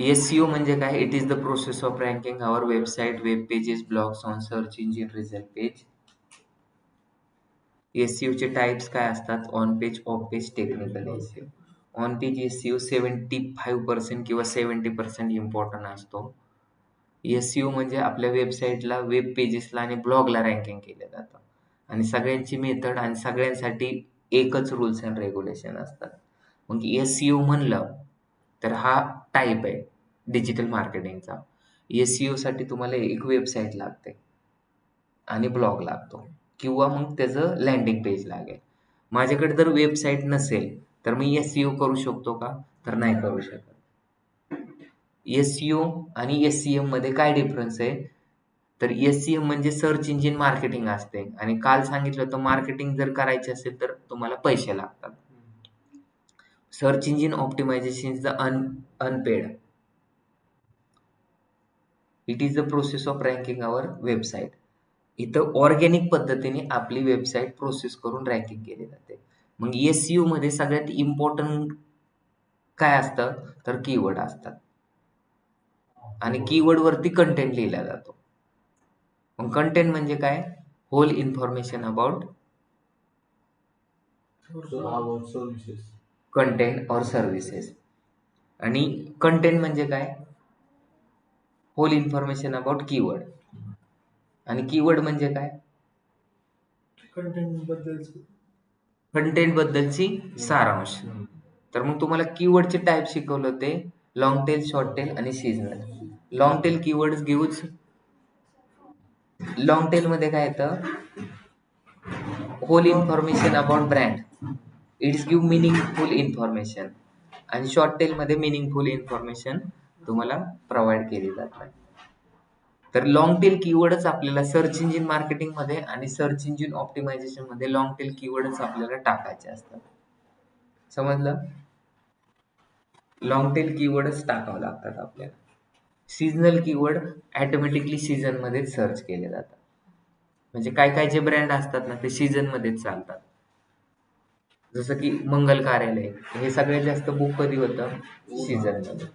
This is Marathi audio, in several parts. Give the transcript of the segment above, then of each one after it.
एस-सी-ओ म्हणजे काय? It is the process of ranking our website, web pages, blogs on search engine result page. एस-सी-ओचे टाइप्स काय असतात? On page, off page, technical SEO. On page SEO 75% किंवा 70% इम्पॉर्टंट असतो. एस-सी-ओ म्हणजे आपल्या वेबसाईटला, वेब पेजेसला आणि ब्लॉगला रँकिंग केलं जातं. आणि सगळ्यांची मेथड आणि सगळ्यांसाठी एकच रूल्स अँड रेग्युलेशन असतात. मग एस-सी-ओ म्हणलं तर हा टाइप आहे डिजिटल मार्केटिंगचा. एस-सी-ओसाठी तुम्हाला एक वेबसाईट लागते आणि ब्लॉग लागतो किंवा मग त्याचं लँडिंग पेज लागेल. माझ्याकडे जर वेबसाईट नसेल तर मी एस-सी-ओ करू शकतो का? तर नाही करू शकत. एस-सी-ओ आणि एस-सी-एम मध्ये काय डिफरन्स आहे? तर एस-सी-एम म्हणजे सर्च इंजिन मार्केटिंग असते आणि काल सांगितलं होतं मार्केटिंग जर करायची असेल तर तुम्हाला पैसे लागतात. Search engine optimisation is the unpaid. It is the process of ranking our website. इथं ऑर्गॅनिक पद्धतीने आपली वेबसाईट प्रोसेस करून रँकिंग केली जाते. मग एस-सी-ओ मध्ये सगळ्यात इम्पॉर्टंट काय असतं? तर कीवर्ड असतात आणि कीवर्ड वरती कंटेंट लिहिला जातो. मग कंटेंट म्हणजे काय? Whole information about services. Content और सर्व्हिसेस. आणि कंटेंट म्हणजे काय? Whole information about keyword. आणि कीवर्ड म्हणजे काय? कंटेंट बद्दलच. कंटेंट बद्दलची सारांश. तर मग तुम्हाला कीवर्डचे टाइप शिकवले होते लॉंग टेल, शॉर्ट टेल आणि seasonal. Long tail keywords gives long tail मध्ये काय येतं? Whole information about brand. It's give meaningful information. आणि शॉर्ट टेल मध्ये मिनिंगफुल इन्फॉर्मेशन तुम्हाला प्रोव्हाइड केली जात नाही. तर लॉंग टेल कीवर्डच आपल्याला सर्च इंजिन मार्केटिंग मध्ये आणि सर्च इंजिन ऑप्टिमायझेशन मध्ये लॉंग टेल कीवर्डच आपल्याला टाकायचे असतात. समजलं? लॉंग टेल कीवर्डच टाकावं लागतात आपल्याला. सीझनल कीवर्ड ऑटोमॅटिकली सीझन मध्ये सर्च केले जातात. म्हणजे काय काय जे ब्रँड असतात ना ते सीझन मध्येच चालतात. जसं की मंगल कार्यालय हे सगळ्यात जास्त बुक कधी होतं? सीझन मध्ये,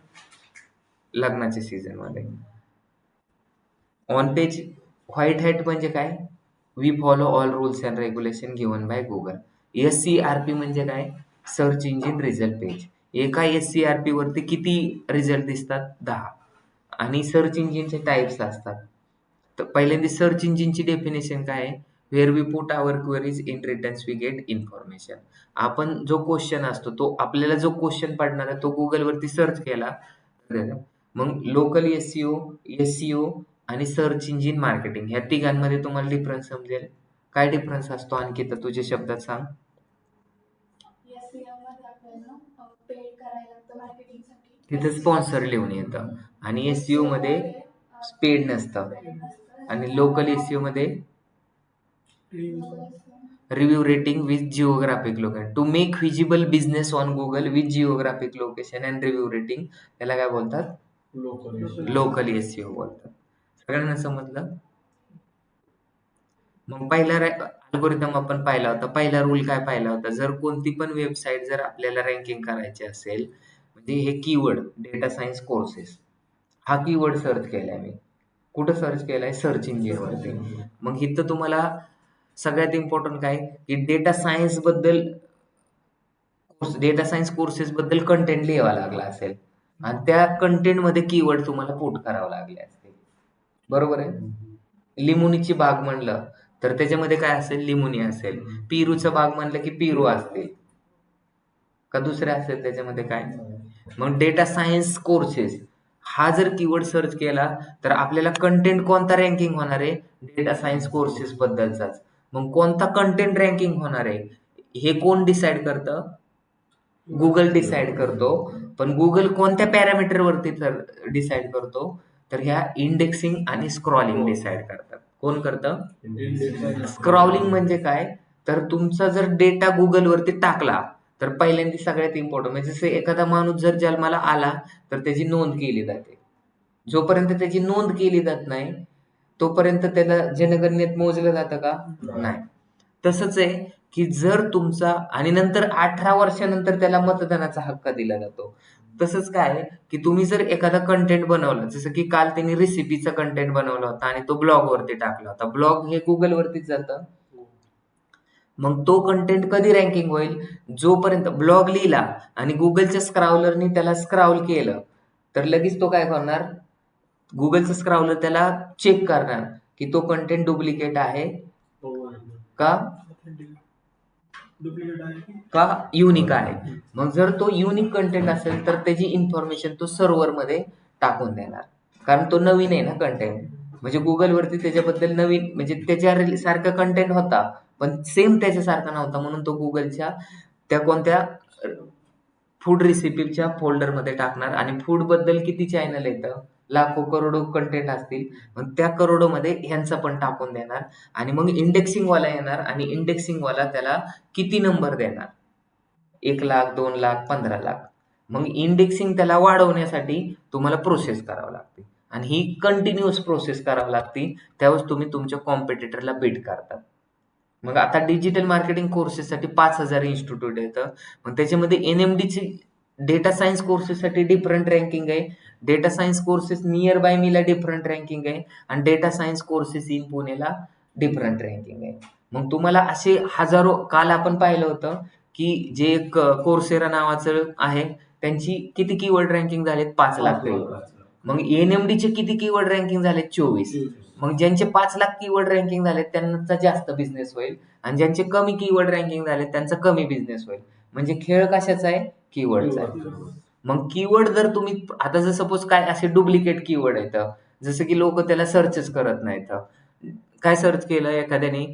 लग्नाच्या सीझन मध्ये. ऑन पेज व्हाईट हॅट म्हणजे काय? We follow all rules and regulation given by Google. SERP म्हणजे काय? Search engine result page. एका एस-सी-आर-पी वरती किती रिझल्ट दिसतात? 10. आणि सर्च इंजिनचे टाइप्स असतात. तर पहिल्यांदा सर्च इंजिनची डेफिनेशन काय आहे? Where we put our queries in returns we get information. आपण जो क्वेश्चन असतो तो आपल्याला जो क्वेश्चन पडणार आहे तो गुगल वरती सर्च केला तर मग लोकल एस-सी-ओ, एस-सी-ओ आणि सर्च इंजिन मार्केटिंग ह्या तिघांमध्ये तुम्हाला डिफरन्स समजेल. काय डिफरन्स असतो अंकिता तुझ्या शब्दात सांग. तिथे स्पॉन्सर लिहून येतं आणि एस-सी-ओ मध्ये पेड नसतं आणि लोकल एस-सी-ओ मध्ये review rating with geographic location. To make visible business on Google with geographic location and review rating. त्याला काय बोलतात? लोकल एस-सी-ओ बोलतात. सगळ्यांना समजलं? मग पहिला अल्गोरिदम आपण पाहिला होता. पहिला रूल काय पाहिला होता? जर कोणती पण वेबसाईट जर आपल्याला रँकिंग करायची असेल म्हणजे हे कीवर्ड डेटा सायन्स कोर्सेस हा कीवर्ड सर्च केलाय मी. कुठं सर्च केलाय? सर्च इंजिनवरती. मग इथं तुम्हाला सगळ्यात इम्पॉर्टंट काय की डेटा सायन्स कोर्सेस बद्दल कंटेंट लिहावा लागला असेल आणि त्या कंटेंट मध्ये कीवर्ड तुम्हाला पुट करावे लागले असतील. बरोबर आहे? लिमुनीची बाग म्हणलं तर त्याच्यामध्ये काय असेल? लिमुनी असेल. पेरूचा बाग म्हणलं की पेरू असतील का दुसरे असेल त्याच्यामध्ये काय? मग डेटा सायन्स कोर्सेस हा जर कीवर्ड सर्च केला तर आपल्याला कंटेंट कोणता रँकिंग होणार आहे? डेटा सायन्स कोर्सेस बद्दलचाच. मग कोणता कंटेंट रँकिंग होणार आहे हे कोण डिसाईड करतं? गुगल डिसाईड करतो. पण गुगल कोणत्या पॅरामीटर वरती डिसाईड करतो? तर ह्या इंडेक्सिंग आणि स्क्रॉलिंग डिसाईड करतात. कोण करतं? स्क्रॉलिंग म्हणजे काय? तर तुमचा जर डेटा गुगल वरती टाकला तर पहिल्यांदा सगळ्यात इम्पॉर्टंट म्हणजे जसं एखादा माणूस जर जन्माला आला तर त्याची नोंद केली जाते. जोपर्यंत त्याची नोंद केली जात नाही तोपर्यंत त्याला जनगणनेत मोजलं जातं का? नाही. तसंच आहे की जर तुमचा आणि नंतर 18 वर्षानंतर त्याला मतदानाचा हक्क दिला जातो. तसंच काय आहे, की तुम्ही जर एखादा कंटेंट बनवला, जसं की काल त्यांनी रेसिपीचा कंटेंट बनवला होता आणि तो ब्लॉगवरती टाकला होता. ब्लॉग हे Googleवरतीच जातं. मग तो कंटेंट कधी रँकिंग होईल? जोपर्यंत ब्लॉग लिहिला आणि Googleच्या स्क्रॉलरनी त्याला स्क्रॉल केलं, तर लगेच तो काय करणार? Googleचं स्क्रॉलर त्याला चेक करणार, की तो कंटेंट डुप्लिकेट आहे का का युनिक आहे. मग जर तो युनिक कंटेंट असेल तर त्याची इन्फॉर्मेशन तो सर्व्हरमध्ये टाकून देणार. कारण तो नवीन आहे ना कंटेंट. म्हणजे Googleवरती त्याच्याबद्दल नवीन म्हणजे त्याच्या सारखा कंटेंट होता, पण सेम त्याच्यासारखा नव्हता म्हणून तो Googleच्या त्या कोणत्या फूड रेसिपीच्या फोल्डरमध्ये टाकणार आणि फूडबद्दल किती चॅनल येतं? लाखो, करोडो कंटेंट असतील. मग त्या करोडोमध्ये ह्यांचा पण टाकून देणार आणि मग इंडेक्सिंगवाला येणार आणि इंडेक्सिंगवाला त्याला किती नंबर देणार? 1,00,000, 2,00,000, 15,00,000. मग इंडेक्सिंग त्याला वाढवण्यासाठी तुम्हाला प्रोसेस करावी लागते आणि ही कंटिन्यूअस प्रोसेस करावी लागते. त्यावेळेस तुम्ही तुमच्या कॉम्पिटिटरला बीट करतात. मग आता डिजिटल मार्केटिंग कोर्सेससाठी 5,000 इन्स्टिट्यूट येतं. मग त्याच्यामध्ये NMDची डेटा सायन्स कोर्सेससाठी डिफरंट रँकिंग आहे. Data science courses near by मीला डिफरंट रँकिंग आहे आणि डेटा सायन्स कोर्सेस इन पुणेला डिफरंट रँकिंग आहे. मग तुम्हाला असे हजारो काल आपण पाहिलं होतं, की जे एक Coursera नावाचं आहे, त्यांची किती कीवर्ड रँकिंग झालेत? 5,00,000 कीवर्ड. मग NMDचे किती कीवर्ड रँकिंग झालेत? 24. मग ज्यांचे 5,00,000 कीवर्ड रँकिंग झालेत त्यांचा जास्त बिझनेस होईल आणि ज्यांचे कमी कीवर्ड रँकिंग झालेत त्यांचा कमी बिझनेस होईल. म्हणजे खेळ कशाचा आहे? कीवर्डचा आहे. मग कीवर्ड जर तुम्ही आता जर सपोज काय असे डुप्लिकेट कीवर्ड आहेत, जसं की लोक त्याला सर्चच करत नाहीत. काय सर्च केलं एखाद्याने?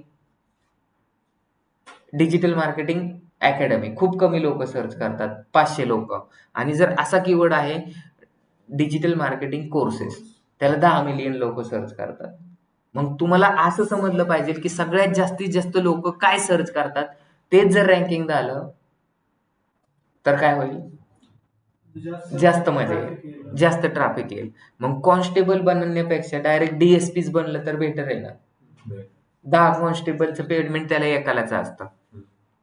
Digital marketing academy. खूप कमी लोक सर्च करतात, 500 लोक. आणि जर असा कीवर्ड आहे डिजिटल मार्केटिंग कोर्सेस, त्याला 10 मिलियन लोक सर्च करतात. मग तुम्हाला असं समजलं पाहिजे, की सगळ्यात जास्तीत जास्त लोक काय सर्च करतात, तेच जर रँकिंग झालं तर काय होईल? जास्त मजा येईल, जास्त ट्रॅफिक येईल. मग कॉन्स्टेबल बनण्यापेक्षा डायरेक्ट DSPच बनलं तर बेटर आहे ना. 10 कॉन्स्टेबलचं पेमेंट त्याला एकालाच असतं.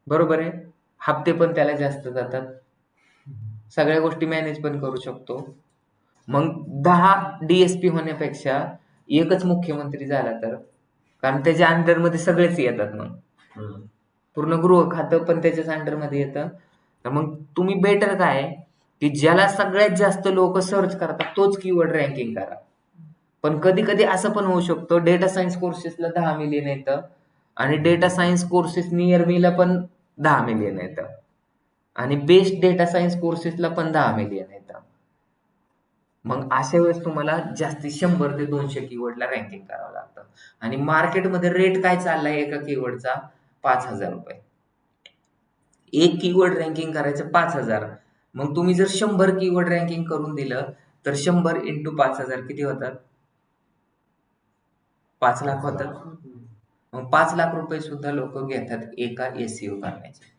बरोबर आहे? हप्ते पण त्याला जास्त जातात. सगळ्या गोष्टी मॅनेज पण करू शकतो. मग 10 DSP होण्यापेक्षा एकच मुख्यमंत्री झाला तर, कारण त्याच्या अंडरमध्ये सगळेच येतात मग. पूर्ण गृह खातं पण त्याच्याच अंडरमध्ये येतं. तर मग तुम्ही बेटर काय आहे, की ज्याला सगळ्यात जास्त लोक सर्च करतात तोच कीवर्ड रँकिंग करा. पण कधी-कधी असं पण होऊ शकतं डेटा सायन्स कोर्सेसला 10 मिलियन येतं आणि डेटा सायन्स कोर्सेस नियर मीला पण 10 मिलियन येतं आणि बेस्ट डेटा सायन्स कोर्सेसला पण 10 मिलियन येतं. मग अशा वेळेस तुम्हाला जास्तीत 100 ते 200 कीवर्डला रँकिंग करावं लागतं आणि मार्केटमध्ये रेट काय चाललाय एका कीवर्डचा? ₹5,000. एक कीवर्ड रँकिंग करायचं 5,000. मग तुम्ही जर 100 कीवर्ड रँकिंग करून दिलं तर 100 इंटू 5,000 किती होतात? 5,00,000 होतात. मग ₹5,00,000 सुद्धा लोक घेतात एका SEO करण्याचे.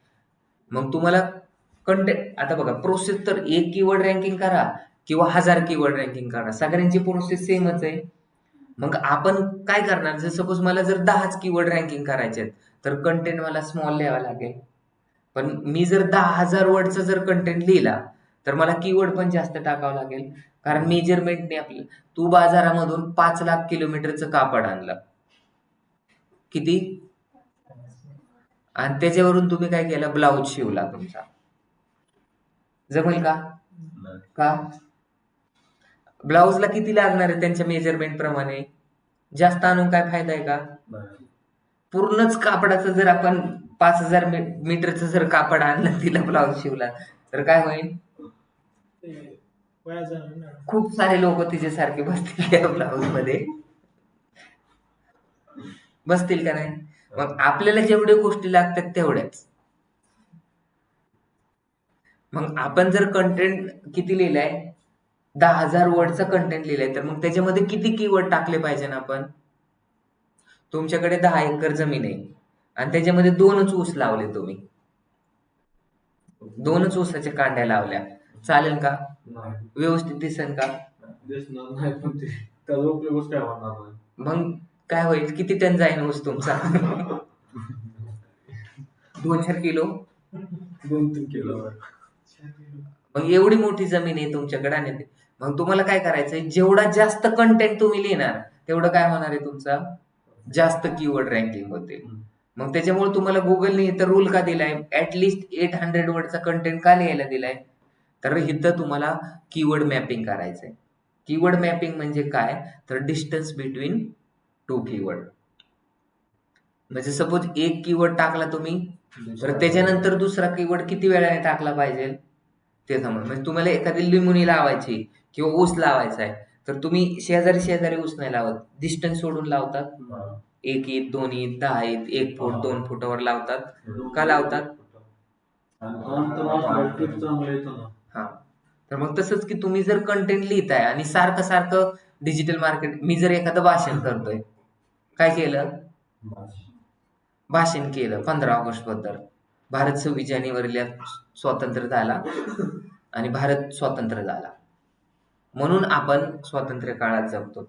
मग तुम्हाला कंटेंट आता बघा प्रोसेस तर एक कीवर्ड रँकिंग करा किंवा 1000 कीवर्ड रँकिंग करा. सगळ्यांची प्रोसेस सेमच आहे. मग आपण काय करणार? जर सपोज मला जर 10च कीवर्ड रँकिंग करायचे आहेत, तर कंटेंट मला स्मॉल लिहावा लागेल. पण मी जर 10,000 वर्डचा जर कंटेंट लिहिला, तर मला कीवर्ड पण जास्त टाकावं लागेल. कारण मेजरमेंटने आपलं तू बाजारामधून 5,00,000 किलोमीटरचं कापड आणलं. किती? आणि त्याच्यावरून तुम्ही काय केलं? ब्लाउज शिवला तुमचा. जमेल का? का? ब्लाउजला किती लागणार आहे त्यांच्या मेजरमेंट प्रमाणे? जास्त आणून काय फायदा आहे का? पूर्णच कापडाचं जर आपण 5,000 मीटरचं जर कापड आणलं तिला ब्लाउज शिवला तर काय होईल? खूप सारे लोक तिच्यासारखे बसतील त्या ब्लाउज मध्ये. बसतील का नाही? मग आपल्याला जेवढ्या गोष्टी लागतात तेवढ्याच. मग आपण जर कंटेंट किती लिहिलंय? 10,000 वर्डचा कंटेंट लिहिलंय तर मग त्याच्यामध्ये किती कीवर्ड टाकले पाहिजे ना आपण? तुमच्याकडे 10 एकर जमीन आहे आणि त्याच्यामध्ये 2च ऊस लावले तुम्ही. 2च ऊसाच्या कांड्या लावल्या. चालेल का? व्यवस्थित दिसेल का? दिसणार नाही पण ते त्याचा उपयोगच काय होणार नाही. मग काय होईल? किती टन जाईल ऊस तुमचा? 2-4 किलो? 2-3 किलो. मग एवढी मोठी जमीन आहे तुमच्याकडे आणि मग तुम्हाला काय करायचंय, जेवढा जास्त कंटेंट तुम्ही लिहिणार तेवढं काय होणार आहे, तुमचा जास्त कीवर्ड रँकिंग होते. मग त्याच्यामुळे तुम्हाला गुगलने इथं रूल का दिलाय, ऍटलिस्ट 800 वर्डचा कंटेंट का लिहायला दिलाय, तर इथं तुम्हाला कीवर्ड मॅपिंग करायचंय. कीवर्ड मॅपिंग म्हणजे काय, तर डिस्टन्स बिटवीन टू कीवर्ड. म्हणजे सपोज एक कीवर्ड टाकला तुम्ही, तर त्याच्यानंतर दुसरा कीवर्ड किती वेळाने टाकला पाहिजे ते समज. म्हणजे तुम्हाला एखादी लिंबुनी लावायची किंवा ऊस लावायचा आहे, तर तुम्ही शेजारी शेजारी ऊस नाही लावत, डिस्टन्स सोडून लावतात. 1 इंच, 2 इंच, 10 इंच, 1 फूट, 2 फुटावर लावतात. का लावतात? हा. तर मग तसंच की तुम्ही जर कंटेंट लिहिताय आणि सारखं सारखं डिजिटल मार्केट, मी जर एखादं भाषण करतोय, काय केलं, भाषण केलं 15 ऑगस्ट बद्दल, भारत 26 जानेवारीला स्वातंत्र्य झाला आणि भारत स्वतंत्र झाला, म्हणून आपण स्वातंत्र्य काळात जगतो.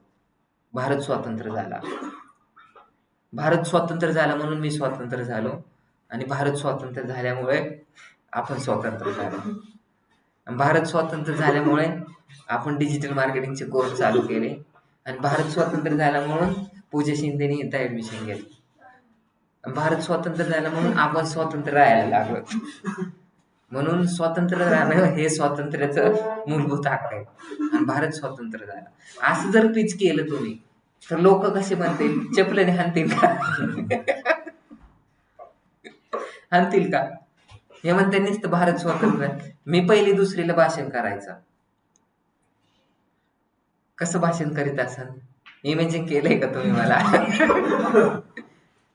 भारत स्वतंत्र झाला, भारत स्वतंत्र झाला म्हणून मी स्वतंत्र झालो, आणि भारत स्वतंत्र झाल्यामुळे आपण स्वतंत्र झालो. आणि भारत स्वतंत्र झाल्यामुळे आपण डिजिटल मार्केटिंगचे कोर्स चालू केले, आणि भारत स्वतंत्र झाला म्हणून पूजा शिंदेने इथं ऍडमिशन घेतलं. भारत स्वतंत्र झाला म्हणून आपण स्वतंत्र राहायला लागलो. म्हणून स्वतंत्र राहणं हे स्वातंत्र्याचं मूलभूत हक्क आहे. आणि भारत स्वतंत्र झाला असं जर पिच केलं तुम्ही, तर लोक कसे म्हणतील, चपलेने हाणतील का? हाणतील का? हे म्हणते नुसतं भारत स्वतंत्र. मी पहिली दुसरीला भाषण करायचं. कसं भाषण करीत असाल, इमेजिन केलंय का तुम्ही मला?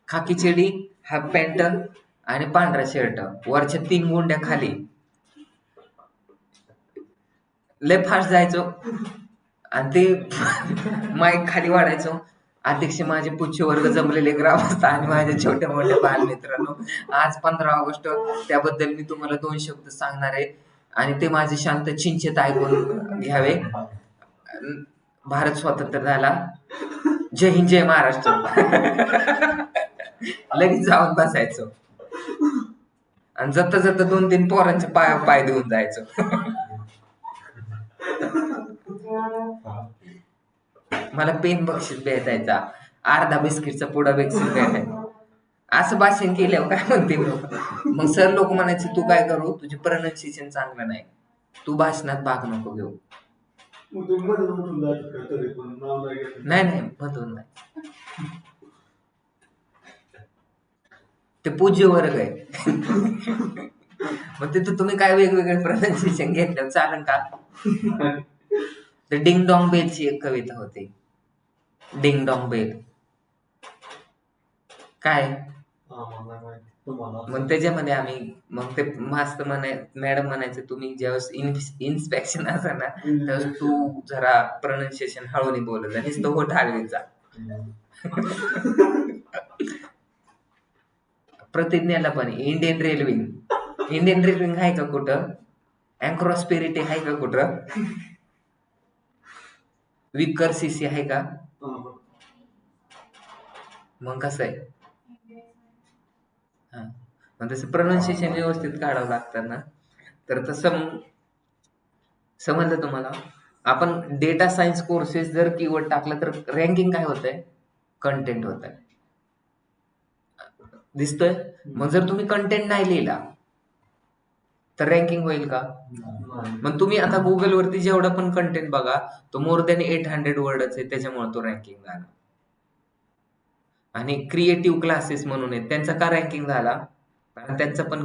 खाकी चेडी, हाफ पॅन्ट आणि पांढरा शर्ट, वरच्या 3 गुंड्या खाली, लय फास्ट जायचो आणि ते माईक खाली वाढायचो. अध्यक्ष, माझे पुच्छ वर्ग, जमलेले ग्रामस्थ आणि माझ्या छोट्या मोठ्या बालमित्रांनो, आज 15 ऑगस्ट, त्याबद्दल मी तुम्हाला 2 शब्द सांगणार आहे आणि ते माझे शांत चिंचेत ऐकून घ्यावे. भारत स्वतंत्र झाला, जय हिंद, जय महाराष्ट्र. लगेच जाऊन बसायचो आणि जाता जाता 2-3 पोरांच्या पायावर पाय देऊन जायचो. मला पेन बक्षीस भेटायचा, अर्धा बिस्किटचा पुडा बक्षीस भेटायचा. असं भाषण केल्यावर काय म्हणते लोक, मग सर लोक म्हणायचे, तू काय करू, तुझे प्रोनाउन्सिएशन चांगलं नाही, तू भाषणात भाग नको घेऊ. नाही नाही, मधून नाही, ते पूज्य वर्ग आहे. मग तिथं तुम्ही काय वेगवेगळे प्रोनाउन्सिएशन घेतलं चालेल का? ते डिंग डॉंग बेलची एक कविता होती, डिंग डॉंग बेल. काय मग त्याच्यामध्ये आम्ही, मग ते मास्तर मॅडम म्हणायचे, तुम्ही ज्यावेळेस इन्स्पेक्शन असा ना, त्यावेळेस तू जरा प्रोनाउन्सिएशन हळूने बोलत आणि तो होत हलवीचा. प्रतिज्ञाला पण इंडियन रेल्वे आहे का कुठं? अँक्रॉस स्पिरिट आहे का कुठं? विकर सीसी आहे का? मग कसं आहे, हा, मग तसं प्रोनाउन्सिएशन व्यवस्थित काढावं लागतं ना. तर तसं समजलं तुम्हाला. आपण डेटा सायन्स कोर्सेस जर कीवर्ड टाकलं तर रँकिंग काय होतंय, कंटेंट होत आहे, दिसतोय. मग जर तुम्ही कंटेंट नाही लिहिला तर रँकिंग होईल का? मग तुम्ही आता गुगल वरती जेवढा पण कंटेंट बघा, तो मोर दॅन 800 वर्डच आहे, त्याच्यामुळे तो रँकिंग झाला. आणि क्रिएटिव्ह क्लासेस म्हणून आहेत, त्यांचा का रँकिंग झाला, कारण त्यांचा पण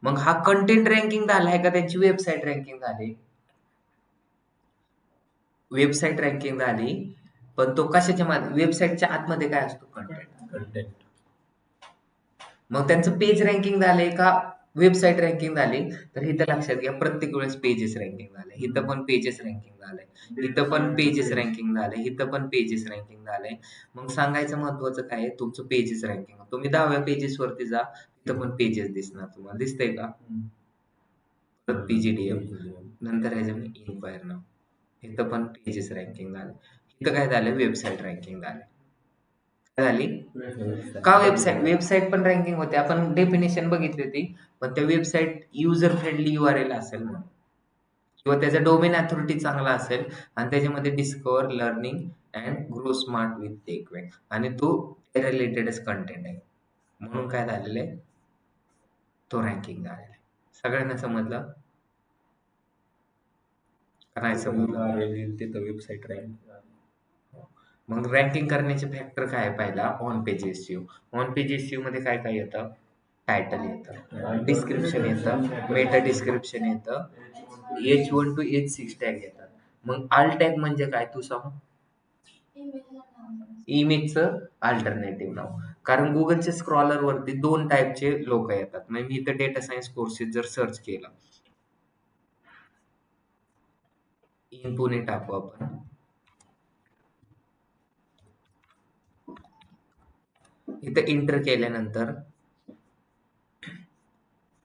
मग हा कंटेंट रँकिंग झालाय का त्यांची वेबसाईट रँकिंग झाली? वेबसाईट रँकिंग झाली, पण तो कशाच्या वेबसाईटच्या आतमध्ये काय असतो, कंटेंट. मग त्यांचं पेज रँकिंग झाले का वेबसाईट रँकिंग झाली? तर इथं लक्षात घ्या, प्रत्येक वेळेस पेजेस रँकिंग झाले. इथं पण पेजेस रँकिंग झालंय, इथं पण पेजेस रँकिंग झालंय, इथं पण पेजेस रँकिंग झालंय. मग सांगायचं महत्वाचं काय आहे, तुमचं पेजेस रँकिंग. तुम्ही 10व्या पेजेस वरती जा, इथं पण पेजेस दिसणार तुम्हाला, दिसतंय का? परत पीजीडीएम, नंतर ह्याच्यामध्ये इन्क्वायर नाव, इथं पण पेजेस रँकिंग झाले. इथं काय झालं, वेबसाईट रँकिंग झाली. झाली का? वेबसाईट पण रँकिंग होते. आपण डेफिनेशन बघितली होती, पण त्या वेबसाईट युजर फ्रेंडली URL असेल म्हणून. किंवा त्याचा डोमेन अथॉरिटी चांगला असेल आणि त्याच्यामध्ये discover learning and grow smart with takeaway आणि तो रिलेटेडच कंटेंट आहे म्हणून काय झालेलं आहे तो रँकिंग झालेला आहे. सगळ्यांना समजलं का नाही समजलं? तिथं वेबसाईट रँक. मग रँकिंग करण्याचे फॅक्टर काय आहे? पहिला on page SEO. On page SEO मध्ये काय काय येतं? टायटल येतं, डिस्क्रिप्शन येतं, मेटा डिस्क्रिप्शन येतं, H1 to H6 टॅग येतात. मग आल टॅग म्हणजे काय तू सांग? इमेजचं अल्टरनेटिव्ह नाव. कारण गुगलच्या स्क्रॉलर वरती 2 टाईपचे लोक येतात. म्हणजे मी इथं डेटा सायन्स कोर्सेस जर सर्च केलं, इन पुणे टाकू आपण. इथं इंटर केल्यानंतर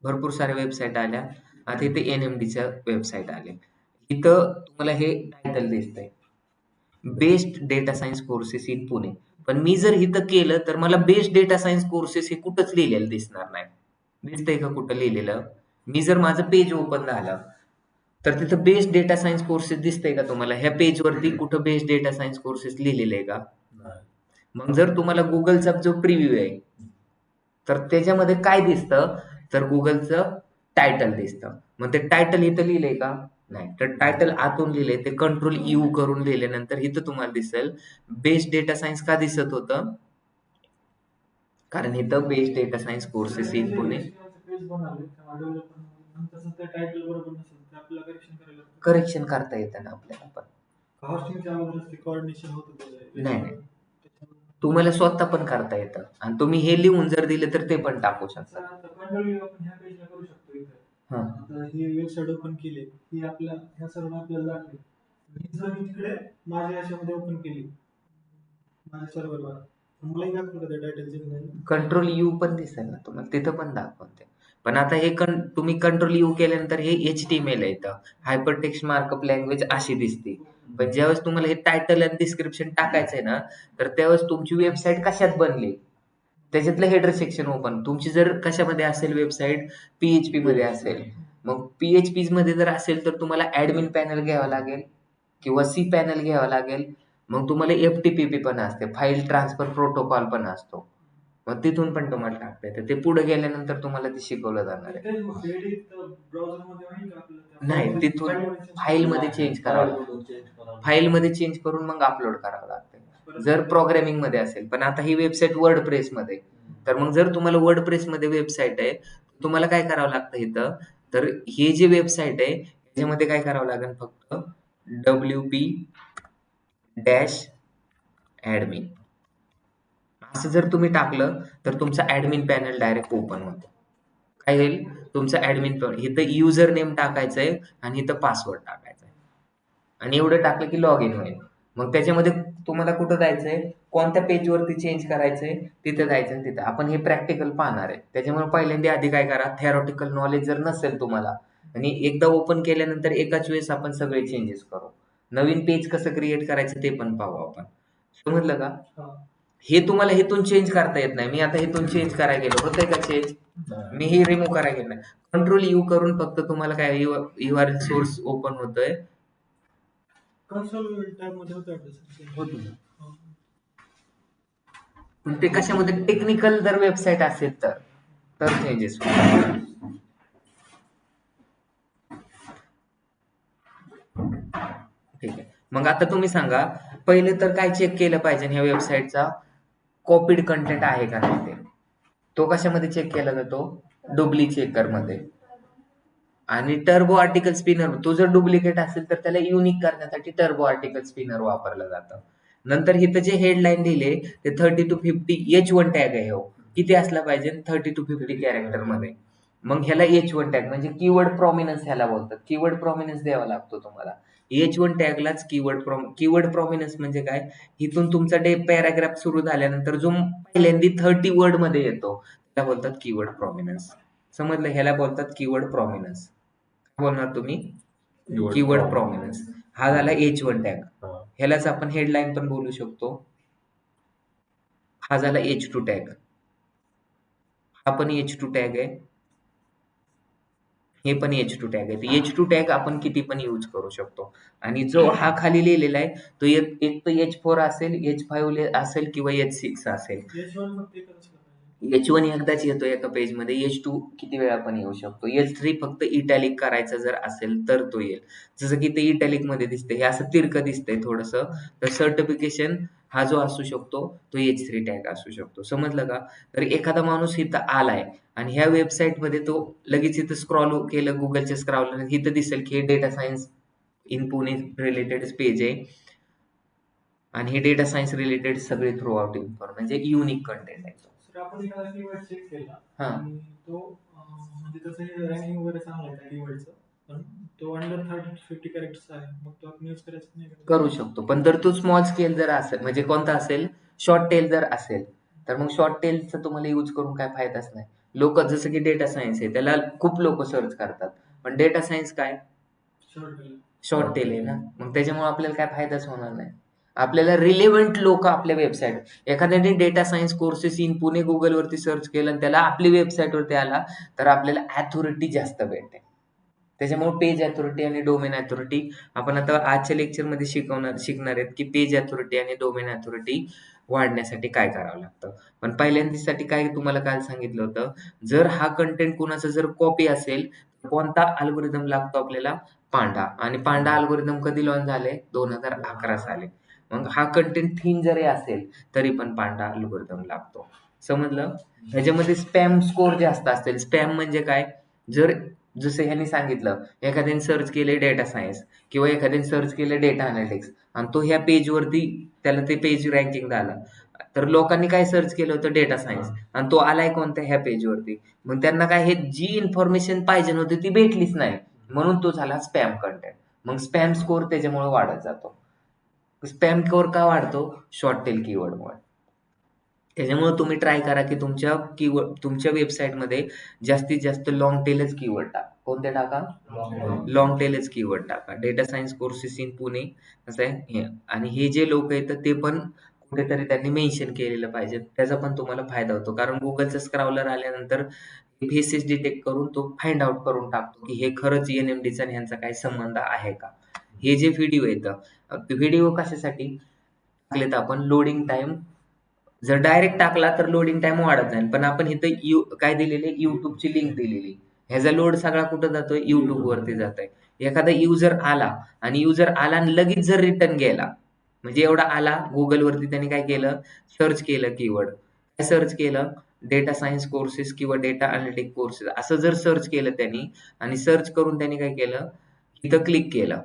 भरपूर साऱ्या वेबसाईट आल्या. आता इथे NMDच्या वेबसाईट आल्या. इथं तुम्हाला हे टायटल दिसतंय, best data science courses in Pune. पण मी जर इथं केलं तर मला बेस्ट डेटा सायन्स कोर्सेस हे कुठंच लिहिलेलं दिसणार नाही. दिसतंय का कुठं लिहिलेलं? मी जर माझं पेज ओपन झालं तर तिथं बेस्ट डेटा सायन्स कोर्सेस दिसतंय का तुम्हाला? ह्या पेजवरती कुठं बेस्ट डेटा सायन्स कोर्सेस लिहिलेलं आहे का? मग जर तुम्हाला गुगलचा जो प्रिव्ह्यू आहे तर त्याच्यामध्ये काय दिसतं? तर गुगलचं टायटल दिसतं. मग ते टायटल इथं लिहिलंय का? नाही. तर टायटल आतून लिहिलंय ते कंट्रोल यू करून लिहिल्यानंतर इथं तुम्हाला दिसेल बेस्ट डेटा सायन्स का दिसत होतं? कारण इथं best data science courses in Pune. Correction करता येतं ना आपल्याला पण. नाही नाही, तुम्हाला स्वतः पण करता येतं आणि तुम्ही हे लिहून जर दिले तर ते पण टाकू शकता. हा. आता ही वेबसाईट ओपन केली, ही आपल्या ह्या सर्व आपल्याला लागली. ही जर मी तिकडे माझ्या याच्यामध्ये ओपन केली माझ्या सर्व्हरवर, मलाही दाखवलं का त्या टायटलचे? कंट्रोल यू पण दिसेल ना तुम्हाला, तिथं पण दाखवते. पण आता हे तुम्ही कंट्रोल यू केल्यानंतर हे HTML येतं, हायपर टेक्स्ट मार्कअप लँग्वेज अशी दिसते. पण ज्यावेळेस तुम्हाला हे टायटल आणि डिस्क्रिप्शन टाकायचंय ना, तर त्यावेळेस तुमची वेबसाईट कशात बनली त्याच्यातलं हेडर सेक्शन ओपन. तुमची जर कशामध्ये असेल वेबसाईट, PHP मध्ये असेल, मग PHP मध्ये जर असेल तर तुम्हाला ऍडमिन पॅनल घ्यावा लागेल किंवा सी पॅनल घ्यावा लागेल. मग तुम्हाला FTP पण असते, फाईल ट्रान्सफर प्रोटोकॉल पण असतो. मग तिथून पण तुम्हाला टाकता येतं. ते पुढे गेल्यानंतर तुम्हाला ते शिकवलं जाणार आहे. नाही, तिथून फाईलमध्ये चेंज करावं लागतं. फाईलमध्ये चेंज करून मग अपलोड करावं लागतं जर प्रोग्रामिंग मध्ये असेल. पण आता ही वेबसाईट वर्डप्रेस मध्ये, तर मग जर तुम्हाला वर्डप्रेस मध्ये वेबसाईट आहे, तुम्हाला काय करावं लागतं इथं? तर हे जे वेबसाईट आहे त्याच्यामध्ये काय करावं लागेल? फक्त WP डॅश ऍडमिन असं जर तुम्ही टाकलं तर तुमचा ऍडमिन पॅनल डायरेक्ट ओपन होतो. काय होईल? तुमचा ऍडमिन पॅनल, इथं युजर नेम टाकायचंय आणि इथं पासवर्ड टाकायचा आहे आणि एवढं टाकलं की लॉग इन होईल. मग त्याच्यामध्ये तुम्हाला कुठं जायचंय, कोणत्या पेजवरती चेंज करायचंय तिथं जायचं. तिथं आपण हे प्रॅक्टिकल पाहणार आहे. त्याच्यामुळे पहिल्यांदा आधी काय करा, थेरॉटिकल नॉलेज जर नसेल तुम्हाला आणि एकदा ओपन केल्यानंतर एकाच वेळेस आपण सगळे चेंजेस करू. नवीन पेज कसं क्रिएट करायचं ते पण पाहू आपण. समजलं का? हे तुम्हाला हेतून चेंज करता येत नाही. मी आता हेतून चेंज करायला गेलो, होतंय का चेंज? मी हे रिमूव्ह करायला गेलो नाही. कंट्रोल यू करून फक्त तुम्हाला काय URL सोर्स ओपन होतोय. कन्सोल टॅब मध्ये होतं. पण ते कशामध्ये, टेक्निकल जर वेबसाईट असेल तर चेंजेस होतात. ठीक आहे. मग आता तुम्ही सांगा, पहिले तर काय चेक केलं पाहिजे ह्या वेबसाईटचा कॉपीड कंटेंट आहे का नाही ते. तो कशामध्ये चेक केला जातो? डुप्ली चेकर मध्ये. आणि टर्बो आर्टिकल स्पिनर, तो जर डुप्लिकेट असेल तर त्याला युनिक करण्यासाठी टर्बो आर्टिकल स्पिनर वापरलं जातं. नंतर इथं जे हेडलाईन दिले ते 30 to 50 H1 टॅग आहे. हो, किती असला पाहिजे? 30 to 50 कॅरेक्टर मध्ये. मग ह्याला H1 टॅग म्हणजे कीवर्ड प्रॉमिनन्स ह्याला बोलतात. कीवर्ड प्रॉमिनन्स द्यावा लागतो तुम्हाला. H1 टॅगलाच कीवर्ड प्रॉमिनन्स म्हणजे काय? इथून तुमचा पॅराग्राफ सुरू झाल्यानंतर जो पहिल्यांदा 30 वर्ड मध्ये येतो त्याला बोलतात कीवर्ड प्रॉमिनन्स. समजलं? ह्याला बोलतात कीवर्ड प्रॉमिनन्स. बोलणार तुम्ही? Keyword prominence. हा झाला H1 टॅग. ह्यालाच आपण हेडलाईन पण बोलू शकतो. हा झाला H2 टॅग. हा पण H2 टॅग आहे. हे पण H2 टॅग आहे. H2 टॅग आपण किती पण यूज करू शकतो. आणि जो हा खाली लिहिलेला आहे तो एक तर H4 असेल, H5 असेल किंवा H6 असेल. H1 फक्त एकच असलं पाहिजे. H1 एकदाच येतो एका पेजमध्ये. H2 किती वेळा पण येऊ शकतो. H3 फक्त इटॅलिक करायचं जर असेल तर तो येईल. जसं की ते इटॅलिकमध्ये दिसतंय. हे असं तिरकं दिसतंय थोडंसं. तर सर्टिफिकेशन हा जो असू शकतो तो H3 टॅग असू शकतो. समजलं का? तर एखादा माणूस इथं आलाय आणि ह्या वेबसाईटमध्ये तो लगेच इथं स्क्रॉल केलं Googleच्या स्क्रॉलरने इथं दिसेल की हे data science in Pune related page आहे. आणि हे डेटा सायन्स रिलेटेड सगळे थ्रू आउट म्हणजे युनिक कंटेंट आहे. सर आपण एखादा कीवर्ड चेक केला हा. आणि तो म्हणजे तसं रँकिंग वगैरे चांगलं आहे त्या कीवर्डचं, पण तो अंडर 30-50 कॅरेक्टर्स आहे, मग तो आपण यूज करायचा नाही का? करू शकतो. पण जर तो स्मॉल स्केल जर असेल म्हणजे कोणता असेल शॉर्ट टेल जर असेल तर मग शॉर्ट टेलचा तुम्हाला यूज करून काय फायदाच नाही. लोक जसं की डेटा सायन्स आहे त्याला खूप लोक सर्च करतात. पण डेटा सायन्स काय शॉर्ट टेल आहे ना, मग त्याच्यामुळे आपल्याला काय फायदाच होणार नाही. आपल्याला रिलेव्हंट लोक आपल्या वेबसाईट एखाद्याने data science courses in Pune गुगलवरती सर्च केलं आणि त्याला आपली वेबसाईटवरती आला तर आपल्याला अथॉरिटी जास्त भेटते. त्याच्यामुळे पेज अथॉरिटी आणि डोमेन अथॉरिटी आपण आता आजच्या लेक्चरमध्ये शिकणार आहेत की पेज अथॉरिटी आणि डोमेन अथॉरिटी वाढण्यासाठी काय करावं लागतं. पण पहिल्यांदासाठी काय तुम्हाला काल सांगितलं होतं, जर हा कंटेंट कुणाचा जर कॉपी असेल तर कोणता अल्गोरिदम लागतो आपल्याला पांडा. आणि पांडा अल्गोरिदम कधी लॉन्च झाले 2011 साली. मग हा कंटेंट थीन जरी असेल तरी पण पांडा अल्गोरिदम लागतो. समजलं? ह्याच्यामध्ये स्पॅम स्कोर जास्त असतील. स्पॅम म्हणजे काय, जर जसं ह्यांनी सांगितलं एखाद्याने सर्च केले डेटा सायन्स किंवा एखाद्याने सर्च केलं डेटा अनालिटिक्स आणि तो ह्या पेजवरती त्याला ते पेज रँकिंग झालं, तर लोकांनी काय सर्च केलं होतं डेटा सायन्स आणि तो आलाय कोणत्या ह्या पेजवरती. मग त्यांना काय हे जी इन्फॉर्मेशन पाहिजे नव्हती ती भेटलीच नाही, म्हणून तो झाला स्पॅम कंटेंट. मग स्पॅम स्कोर त्याच्यामुळे वाढत जातो. स्पॅम स्कोर का वाढतो? शॉर्ट टेल कीवर्डमुळे. त्याच्यामुळे तुम्ही ट्राय करा की तुमच्या वेबसाईटमध्ये जास्तीत जास्त लॉंग टेलच कीवर्ड टाका. कोणते टाका? लॉंग टेलच कीवर्ड टाका. Data science courses in Pune असं आहे आणि हे जे लोक आहेत ते पण कुठेतरी त्यांनी मेन्शन केलेलं पाहिजे. त्याचा पण तुम्हाला फायदा होतो. कारण गुगलचा स्क्रॉलर आल्यानंतर फेसेस डिटेक्ट करून तो फाइंड आउट करून टाकतो की हे खरंच NMDचा आणि ह्यांचा काही संबंध आहे का. हे जे व्हिडिओ येतं व्हिडिओ कशासाठी टाकलेत आपण लोडिंग टाइम. जर डायरेक्ट टाकला तर लोडिंग टाइम वाढत जाईल. पण आपण इथं काय दिलेली YouTubeची लिंक दिलेली. ह्याचा लोड सगळा कुठं जातोय? YouTube वरती जातोय. एखादा युजर आला आणि लगेच जर रिटर्न गेला म्हणजे एवढा आला Googleवरती त्याने काय केलं सर्च केलं कीवर्ड. काय सर्च केलं? डेटा सायन्स कोर्सेस किंवा डेटा अनालिटिक कोर्सेस असं जर सर्च केलं त्यांनी आणि सर्च करून त्यांनी काय केलं इथं क्लिक केलं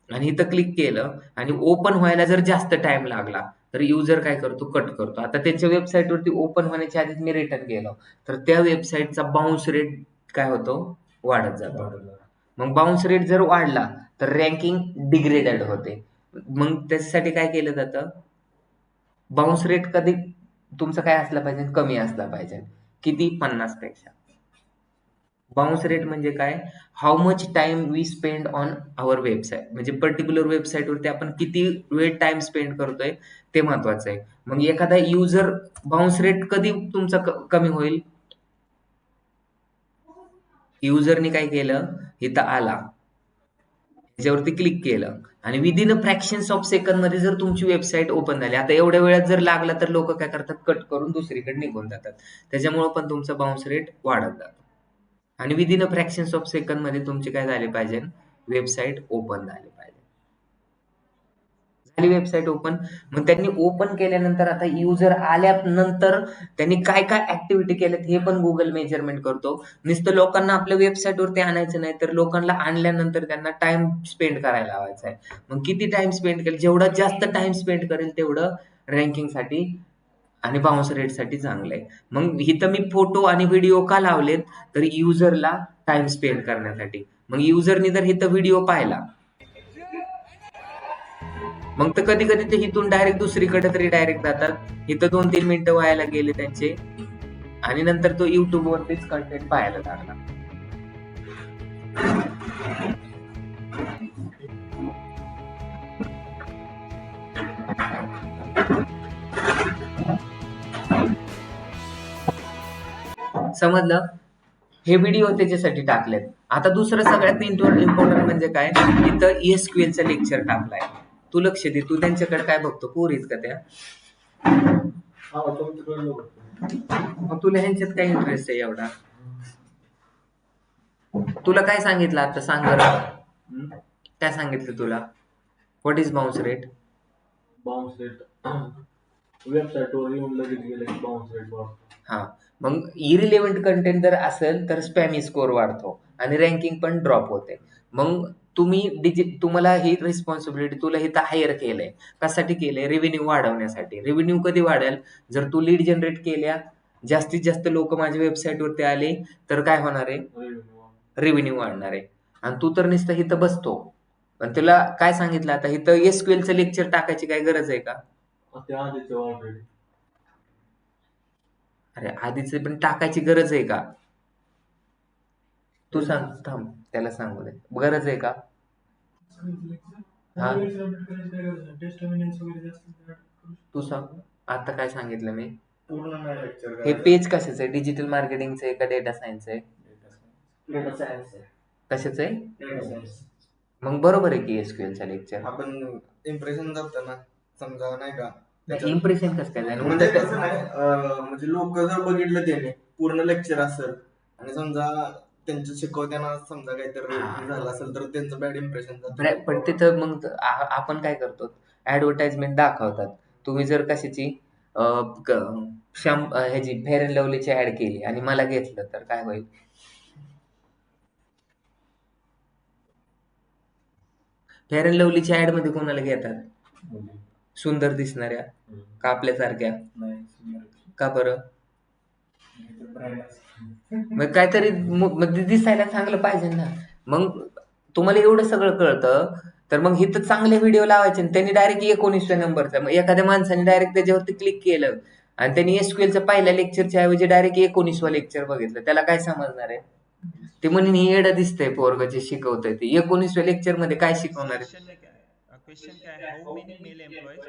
आणि इथं क्लिक केलं आणि ओपन व्हायला जर जास्त टाइम लागला तर युजर काय करतो कट करतो. आता त्यांच्या वेबसाईटवरती ओपन होण्याच्या आधीच मी रिटर्न गेलो तर त्या वेबसाईटचा बाउन्स रेट काय होतो वाढत जातो. मग बाउन्स रेट जर वाढला तर रँकिंग डिग्रेडेड होते. मग त्याच्यासाठी काय केलं जातं बाउन्स रेट कधी तुमचं काय असला पाहिजे कमी असला पाहिजे. किती? 50 पेक्षा. बाउन्स रेट म्हणजे काय? How much time we spend on our website. म्हणजे पर्टिक्युलर वेबसाईटवरती आपण किती वेळ टाइम स्पेंड करतोय ते महत्वाचं आहे. मग एखादा युजर बाउन्स रेट कधी तुमचा कमी होईल? युजरने काय केलं इथं आला त्याच्यावरती क्लिक केलं आणि within a fractions of second मध्ये जर तुमची वेबसाईट ओपन झाली. आता एवढ्या वेळात जर लागला तर लोक काय करतात कट करून दुसरीकडे निघून जातात. त्याच्यामुळे पण तुमचा बाउन्स रेट वाढत जातो. आणि within a fractions of second मध्ये तुमची काय झाली पाहिजे वेबसाईट ओपन झाली पाहिजे. झाली वेबसाईट ओपन. मग त्यांनी ओपन केल्यानंतर आता युजर आल्यानंतर त्यांनी काय काय ऍक्टिव्हिटी केल्यात हे पण गुगल मेजरमेंट करतो. नुसतं लोकांना आपल्या वेबसाईटवरती आणायचं नाही तर लोकांना आणल्यानंतर त्यांना टाइम स्पेंड करायला लावायचा आहे. मग किती टाइम स्पेंड करेल जेवढा जास्त टाइम स्पेंड करेल तेवढं रँकिंगसाठी आणि बाउन्स रेटसाठी चांगलं आहे. मग इथं मी फोटो आणि व्हिडिओ का लावलेत तर युजरला टाइम स्पेंड करण्यासाठी. मग युजरनी जर इथं व्हिडिओ पाहिला मग तर कधी कधी ते इथून डायरेक्ट दुसरीकडे तरी डायरेक्ट जातात. इथं 2-3 मिनिटं व्हायला गेले त्यांचे आणि नंतर तो YouTube वरतीच कंटेंट पाहायला लागला. समजलं? हे व्हिडिओ त्याच्यासाठी टाकलेत. आता दुसरं सगळ्यात इम्पॉर्टंट म्हणजे काय, इथं ESQL चा लेक्चर टाकलाय. तू लक्ष दे, तू त्यांच्याकडे काय बघतो, पोरीत का त्या? हा तुमच्याकडे बघतो. मग तुला ह्यांच्यात काय इंटरेस्ट आहे एवढा? तुला काय सांगितलं आता, सांग बरं. काय सांगितलं तुला? What is bounce rate? Bounce rate वेबसाईटवर येऊन लगेच गेलं की बाउन्स रेट वाढतो. हा, मग इरिलेव्हंट कंटेंट जर असेल तर स्पॅमी स्कोर वाढतो आणि रँकिंग पण ड्रॉप होते. मग तुम्हाला ही रिस्पॉन्सिबिलिटी, तुला इथं हायर केलंय, कशासाठी केलंय? रेव्हेन्यू वाढवण्यासाठी. रेव्हेन्यू कधी वाढेल? जर तू लीड जनरेट केल्या, जास्तीत जास्त लोक माझ्या वेबसाईटवरती आले तर काय होणार आहे? रेव्हेन्यू वाढणार आहे. आणि तू तर नुसतं इथं बसतो. पण तुला काय सांगितलं आता, इथं SQL चं लेक्चर टाकायची काय गरज आहे का? ते आधीच ऑलरेडी. अरे आधीच पण टाकायची गरज आहे का? तू सांग, थांब त्याला सांगू दे, गरज आहे का? हा, तू सांग आता काय सांगितलं मी. पूर्ण नाही लेक्चर हे पेज कशाचं आहे? डिजिटल मार्केटिंगचं आहे का डेटा सायन्स आहे? डेटा सायन्स आहे. कशाचं आहे? Data science. मग बरोबर आहे की SQL चा लेक्चर. आपण इम्प्रेशन जातं ना, समजा नाही का, इम्प्रेशन कसं काय झालं? म्हणजे कसं नाही, म्हणजे लोक जर बघितलं त्याने पूर्ण लेक्चर असेल आणि समजा त्यांचं शिकवताना समजा काहीतरी हे झालं असेल तर त्यांचं बॅड इम्प्रेशन जातं. पण तिथं मग आपण काय करतो, ऍडव्हर्टाइजमेंट दाखवतात. तुम्ही जर कशाची ह्याची फेअर अँड लवलीची ऍड केली आणि मला घेतलं तर काय होईल? फेअर अँड लवलीच्या ऍड मध्ये कोणाला घेतात? सुंदर दिसणाऱ्या का आपल्यासारख्या? का बरं? मग काहीतरी दिसायला चांगलं पाहिजे ना. मग तुम्हाला एवढं सगळं कळतं तर मग इथं चांगले व्हिडिओ लावायचे. त्यांनी डायरेक्ट 19व्या नंबरचा, मग एखाद्या माणसाने डायरेक्ट त्याच्यावरती क्लिक केलं आणि त्यांनी SQLच्या पहिल्या लेक्चरच्या ऐवजी डायरेक्ट 19वा लेक्चर बघितलं, त्याला काय समजणार आहे? ते म्हणून हे येडं दिसतंय पोरग जे शिकवतंय ते. 19व्या लेक्चर मध्ये काय शिकवणार आहे? क्वेश्चन क्या है, how many male employees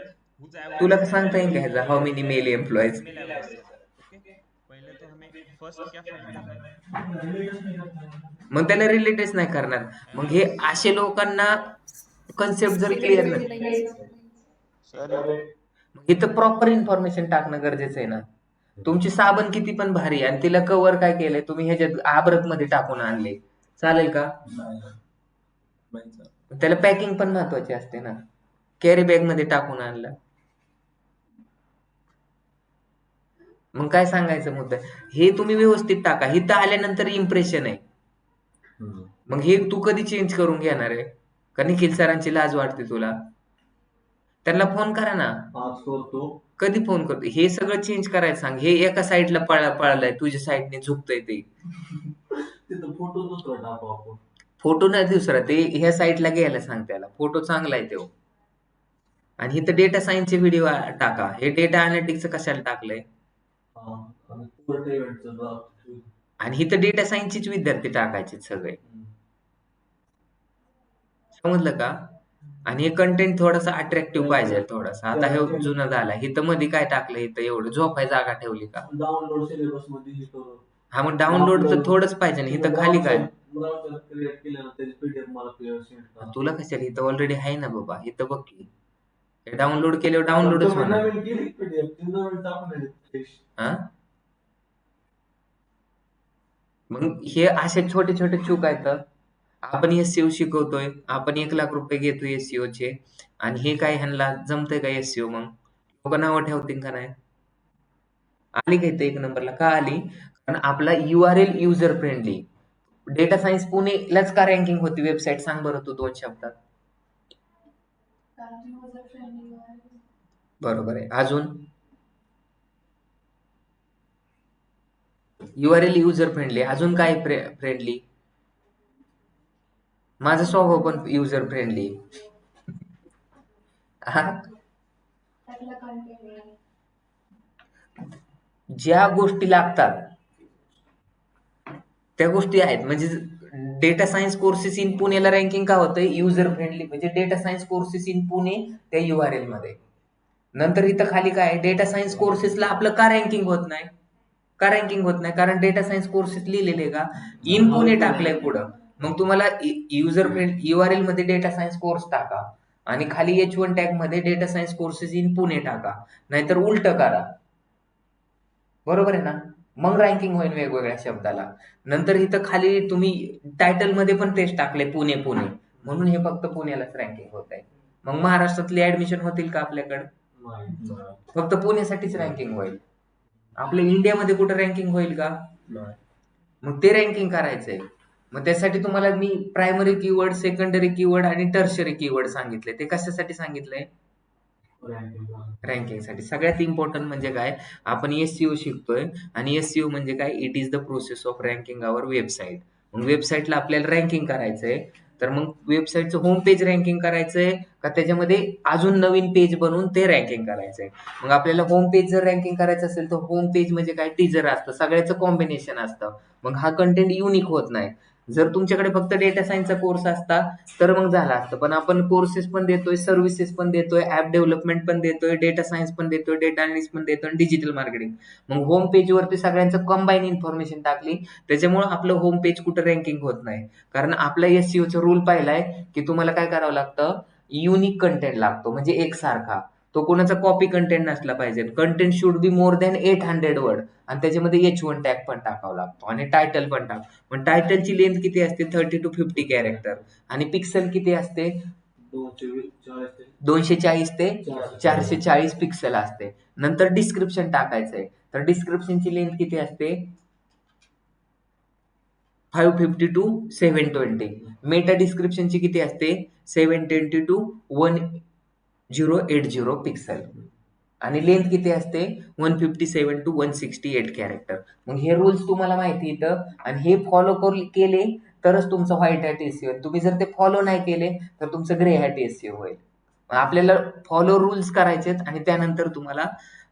whose तुला एवरेज सांगता येईल का ह्याचा how many male employees? Male average? Okay, पहले तो हमें फर्स्ट क्या फाइंड करना है? मग त्याला रिलेटेड नाही करणार. मग हे असे लोकांना कन्सेप्ट जर क्लिअर नाही, इथं प्रॉपर इन्फॉर्मेशन टाकणं गरजेचं आहे ना. तुमची साबण किती पण भारी आणि तिला कव्हर काय केलंय तुम्ही, ह्याच्यात आब्रक मध्ये टाकून आणले, चालेल का? त्याला पॅकिंग पण महत्वाची असते ना. कॅरी बॅग मध्ये टाकून आणलं, मग काय सांगायचं मुद्दा? हे तुम्ही व्यवस्थित टाका. इथं आल्यानंतर इम्प्रेशन आहे, मग हे तू कधी चेंज करून घेणार आहे? का निखिल सरांची लाज वाटते तुला? त्यांना फोन करा ना. आज करतो. कधी फोन करतो? हे सगळं चेंज करायला सांग. हे एका साईडला पळालंय, तुझ्या साईडने झुकतंय ते. तिथं फोटो दुसरा टाकू आपण. फोटो नाही दुसरा, ते ह्या साईडला घ्यायला सांग त्याला. फोटो चांगला आहे तो. आणि इथं डेटा सायन्सचे व्हिडिओ टाका. हे डेटा अनालिटिक्सचं कशाला टाकलंय? आणि इथं डेटा सायन्सचेच विद्यार्थी टाकायचे सगळे, समजलं का? आणि हे कंटेंट थोडासा अट्रॅक्टिव्ह पाहिजे थोडासा. आता हे जुनं झालाय. इथं मध्ये काय टाकलं? इथं एवढं झोपाय जागा ठेवली का? डाउनलोड सिलेबस मध्ये हे करू. हा, मग डाउनलोड तर थोडंच पाहिजे ना. इथं खाली काय? ब्राउझर क्रिएट केलं ना, त्याची पीडीएफ मला सेंड करा. तुला कशाला? इथं ऑलरेडी आहे ना बाबा. इथं बघ की, डाउनलोड केल्यावर डाउनलोडच होणार. नवीन केली पीडीएफ, ती नवीन टाकून दिली. हा, मग हे असे छोटे छोटे चूक आहेत. आपण SEO शिकवतोय, आपण 1 लाख रुपये घेतोय SEO चे, आणि हे काय ह्यांना जमतंय का SEO? मग लोक नावं ठेवतील का नाही? आली का इथं 1 नंबरला? का आली? कारण आपला URL user friendly. Data science पुणेलाच का रँकिंग होती वेबसाईट? सांग बरं तू 2 शब्दात. बरोबर आहे. अजून URL युजर फ्रेंडली. अजून काय फ्रेंडली? माझा स्वभाव पण युजर फ्रेंडली. ज्या गोष्टी लागतात त्या गोष्टी आहेत. म्हणजे डेटा सायन्स कोर्सेस इन पुणेला रँकिंग का होतंय? User friendly. म्हणजे data science courses in Pune त्या URL मध्ये. नंतर इथं खाली काय? डेटा सायन्स कोर्सेसला आपलं का रँकिंग होत नाही? का रँकिंग होत नाही? कारण डेटा सायन्स कोर्सेस लिहिलेले का इन पुणे टाकलंय पुढं. मग तुम्हाला युजर फ्रेंड URL मध्ये डेटा सायन्स कोर्स टाका आणि खाली H1 टॅग मध्ये data science courses in Pune टाका, नाहीतर उलट करा. बरोबर आहे ना? मग रँकिंग होईल वेगवेगळ्या शब्दाला. नंतर इथं खाली तुम्ही टायटल मध्ये पण तेच टाकले पुणे पुणे, म्हणून हे फक्त पुण्यालाच रँकिंग होत आहे. मग महाराष्ट्रातले ऍडमिशन होतील का आपल्याकडे? फक्त पुण्यासाठीच रँकिंग होईल. आपल्या इंडियामध्ये कुठं रँकिंग होईल का? मग ते रँकिंग करायचंय. मग त्यासाठी तुम्हाला मी प्रायमरी कीवर्ड, सेकंडरी कीवर्ड आणि टर्शरी कीवर्ड सांगितले. ते कशासाठी सांगितलंय? रँकिंगसाठी. सगळ्यात इम्पॉर्टंट म्हणजे काय, आपण SEO शिकतोय आणि SEO म्हणजे काय, it is the process of ranking our website. मग वेबसाईटला आपल्याला रँकिंग करायचंय, तर मग वेबसाईटचं होम पेज रँकिंग करायचंय का त्याच्यामध्ये अजून नवीन पेज बनवून ते रँकिंग करायचंय? मग आपल्याला होम पेज जर रँकिंग करायचं असेल तर होम पेज म्हणजे काय, टीजर असतं, सगळ्याचं कॉम्बिनेशन असतं. मग हा कंटेंट युनिक होत नाही. जर तुमच्याकडे फक्त डेटा सायन्सचा कोर्स असता तर मग झालं असतं. पण आपण कोर्सेस पण देतोय, सर्व्हिसेस पण देतोय, ऍप डेव्हलपमेंट पण देतोय, डेटा सायन्स पण देतोय, डेटा अनालिस्ट पण देतोय आणि डिजिटल मार्केटिंग. मग होम पेजवरती सगळ्यांचं कंबाईन इन्फॉर्मेशन टाकली, त्याच्यामुळे आपलं होम पेज कुठं रँकिंग होत नाही. कारण आपला SEOचा रूल पाहिलाय की तुम्हाला काय करावं लागतं, युनिक कंटेंट लागतो, म्हणजे एकसारखा. तो कोणाचा कॉपी कंटेंट नसला पाहिजे. Content should be more than 800 word आणि त्याच्यामध्ये H1 टॅग पण टाकावा लागतो आणि टायटल पण टाक. पण टायटलची लेंथ किती असते? 30 to 50 कॅरेक्टर. आणि पिक्सल किती असते? 240 ते 440 पिक्सल असते. नंतर डिस्क्रिप्शन टाकायचंय, तर डिस्क्रिप्शनची लेंथ किती असते? 550 to 720. मेटा डिस्क्रिप्शनची किती असते? 720 to 1080 पिक्सल. आणि लेंथ किती असते? 157 to 168 कॅरेक्टर. मग हे रूल्स तुम्हाला माहिती येतं आणि हे फॉलो केले तरच तुमचं व्हाईट हॅट SEO होईल. तुम्ही जर ते फॉलो नाही केले तर तुमचं ग्रे हॅट SEO होईल. आपल्याला फॉलो रूल्स करायचेत आणि त्यानंतर तुम्हाला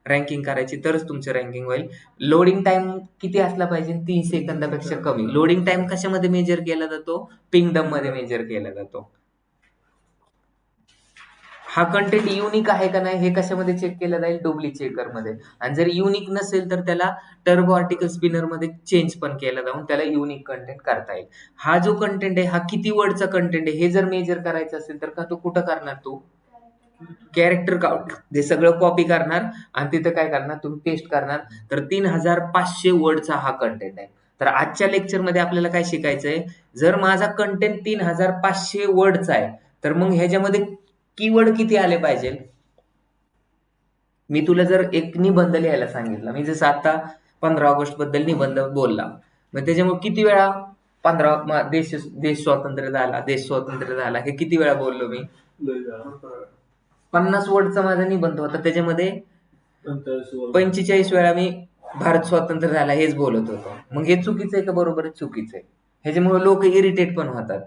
रँकिंग करायची, तरच तुमचं रँकिंग होईल. लोडिंग टाइम किती असला पाहिजे? 3 सेकंदापेक्षा कमी. लोडिंग टाइम कशामध्ये मेजर केला जातो? पिंगडम मध्ये मेजर केला जातो. हा कंटेंट युनिक आहे का नाही हे कशामध्ये चेक केलं जाईल? डुप्ली चेकर मध्ये. आणि जर युनिक नसेल तर त्याला टर्बो आर्टिकल स्पिनर मध्ये चेंज पण केला जाऊन त्याला युनिक कंटेंट करता येईल. हा जो कंटेंट आहे हा किती वर्डचा कंटेंट आहे हे जर मेजर करायचं असेल तर का तो कुठं करणार? तो कॅरेक्टर काउंट हे सगळं कॉपी करणार आणि तिथं काय करणार? तुम्ही पेस्ट करणार. तर 3500 वर्डचा हा कंटेंट आहे. तर आजच्या लेक्चरमध्ये आपल्याला काय शिकायचंय? जर माझा कंटेंट 3500 वर्डचा आहे तर मग ह्याच्यामध्ये कीवर्ड किती आले पाहिजे? मी तुला जर एक निबंध लिहायला सांगितला, मी जसं आता 15 ऑगस्ट बद्दल निबंध बोलला, मग त्याच्यामुळे किती वेळा देश देश स्वातंत्र्य झाला, देश स्वातंत्र्य झाला हे किती वेळा बोललो मी? 50 वर्डचा माझा निबंध होता, त्याच्यामध्ये 45 वेळा मी भारत स्वतंत्र झाला हेच बोलत होतो. मग हे चुकीचं आहे का बरोबर? चुकीचं आहे. ह्याच्यामुळे लोक इरिटेट पण होतात.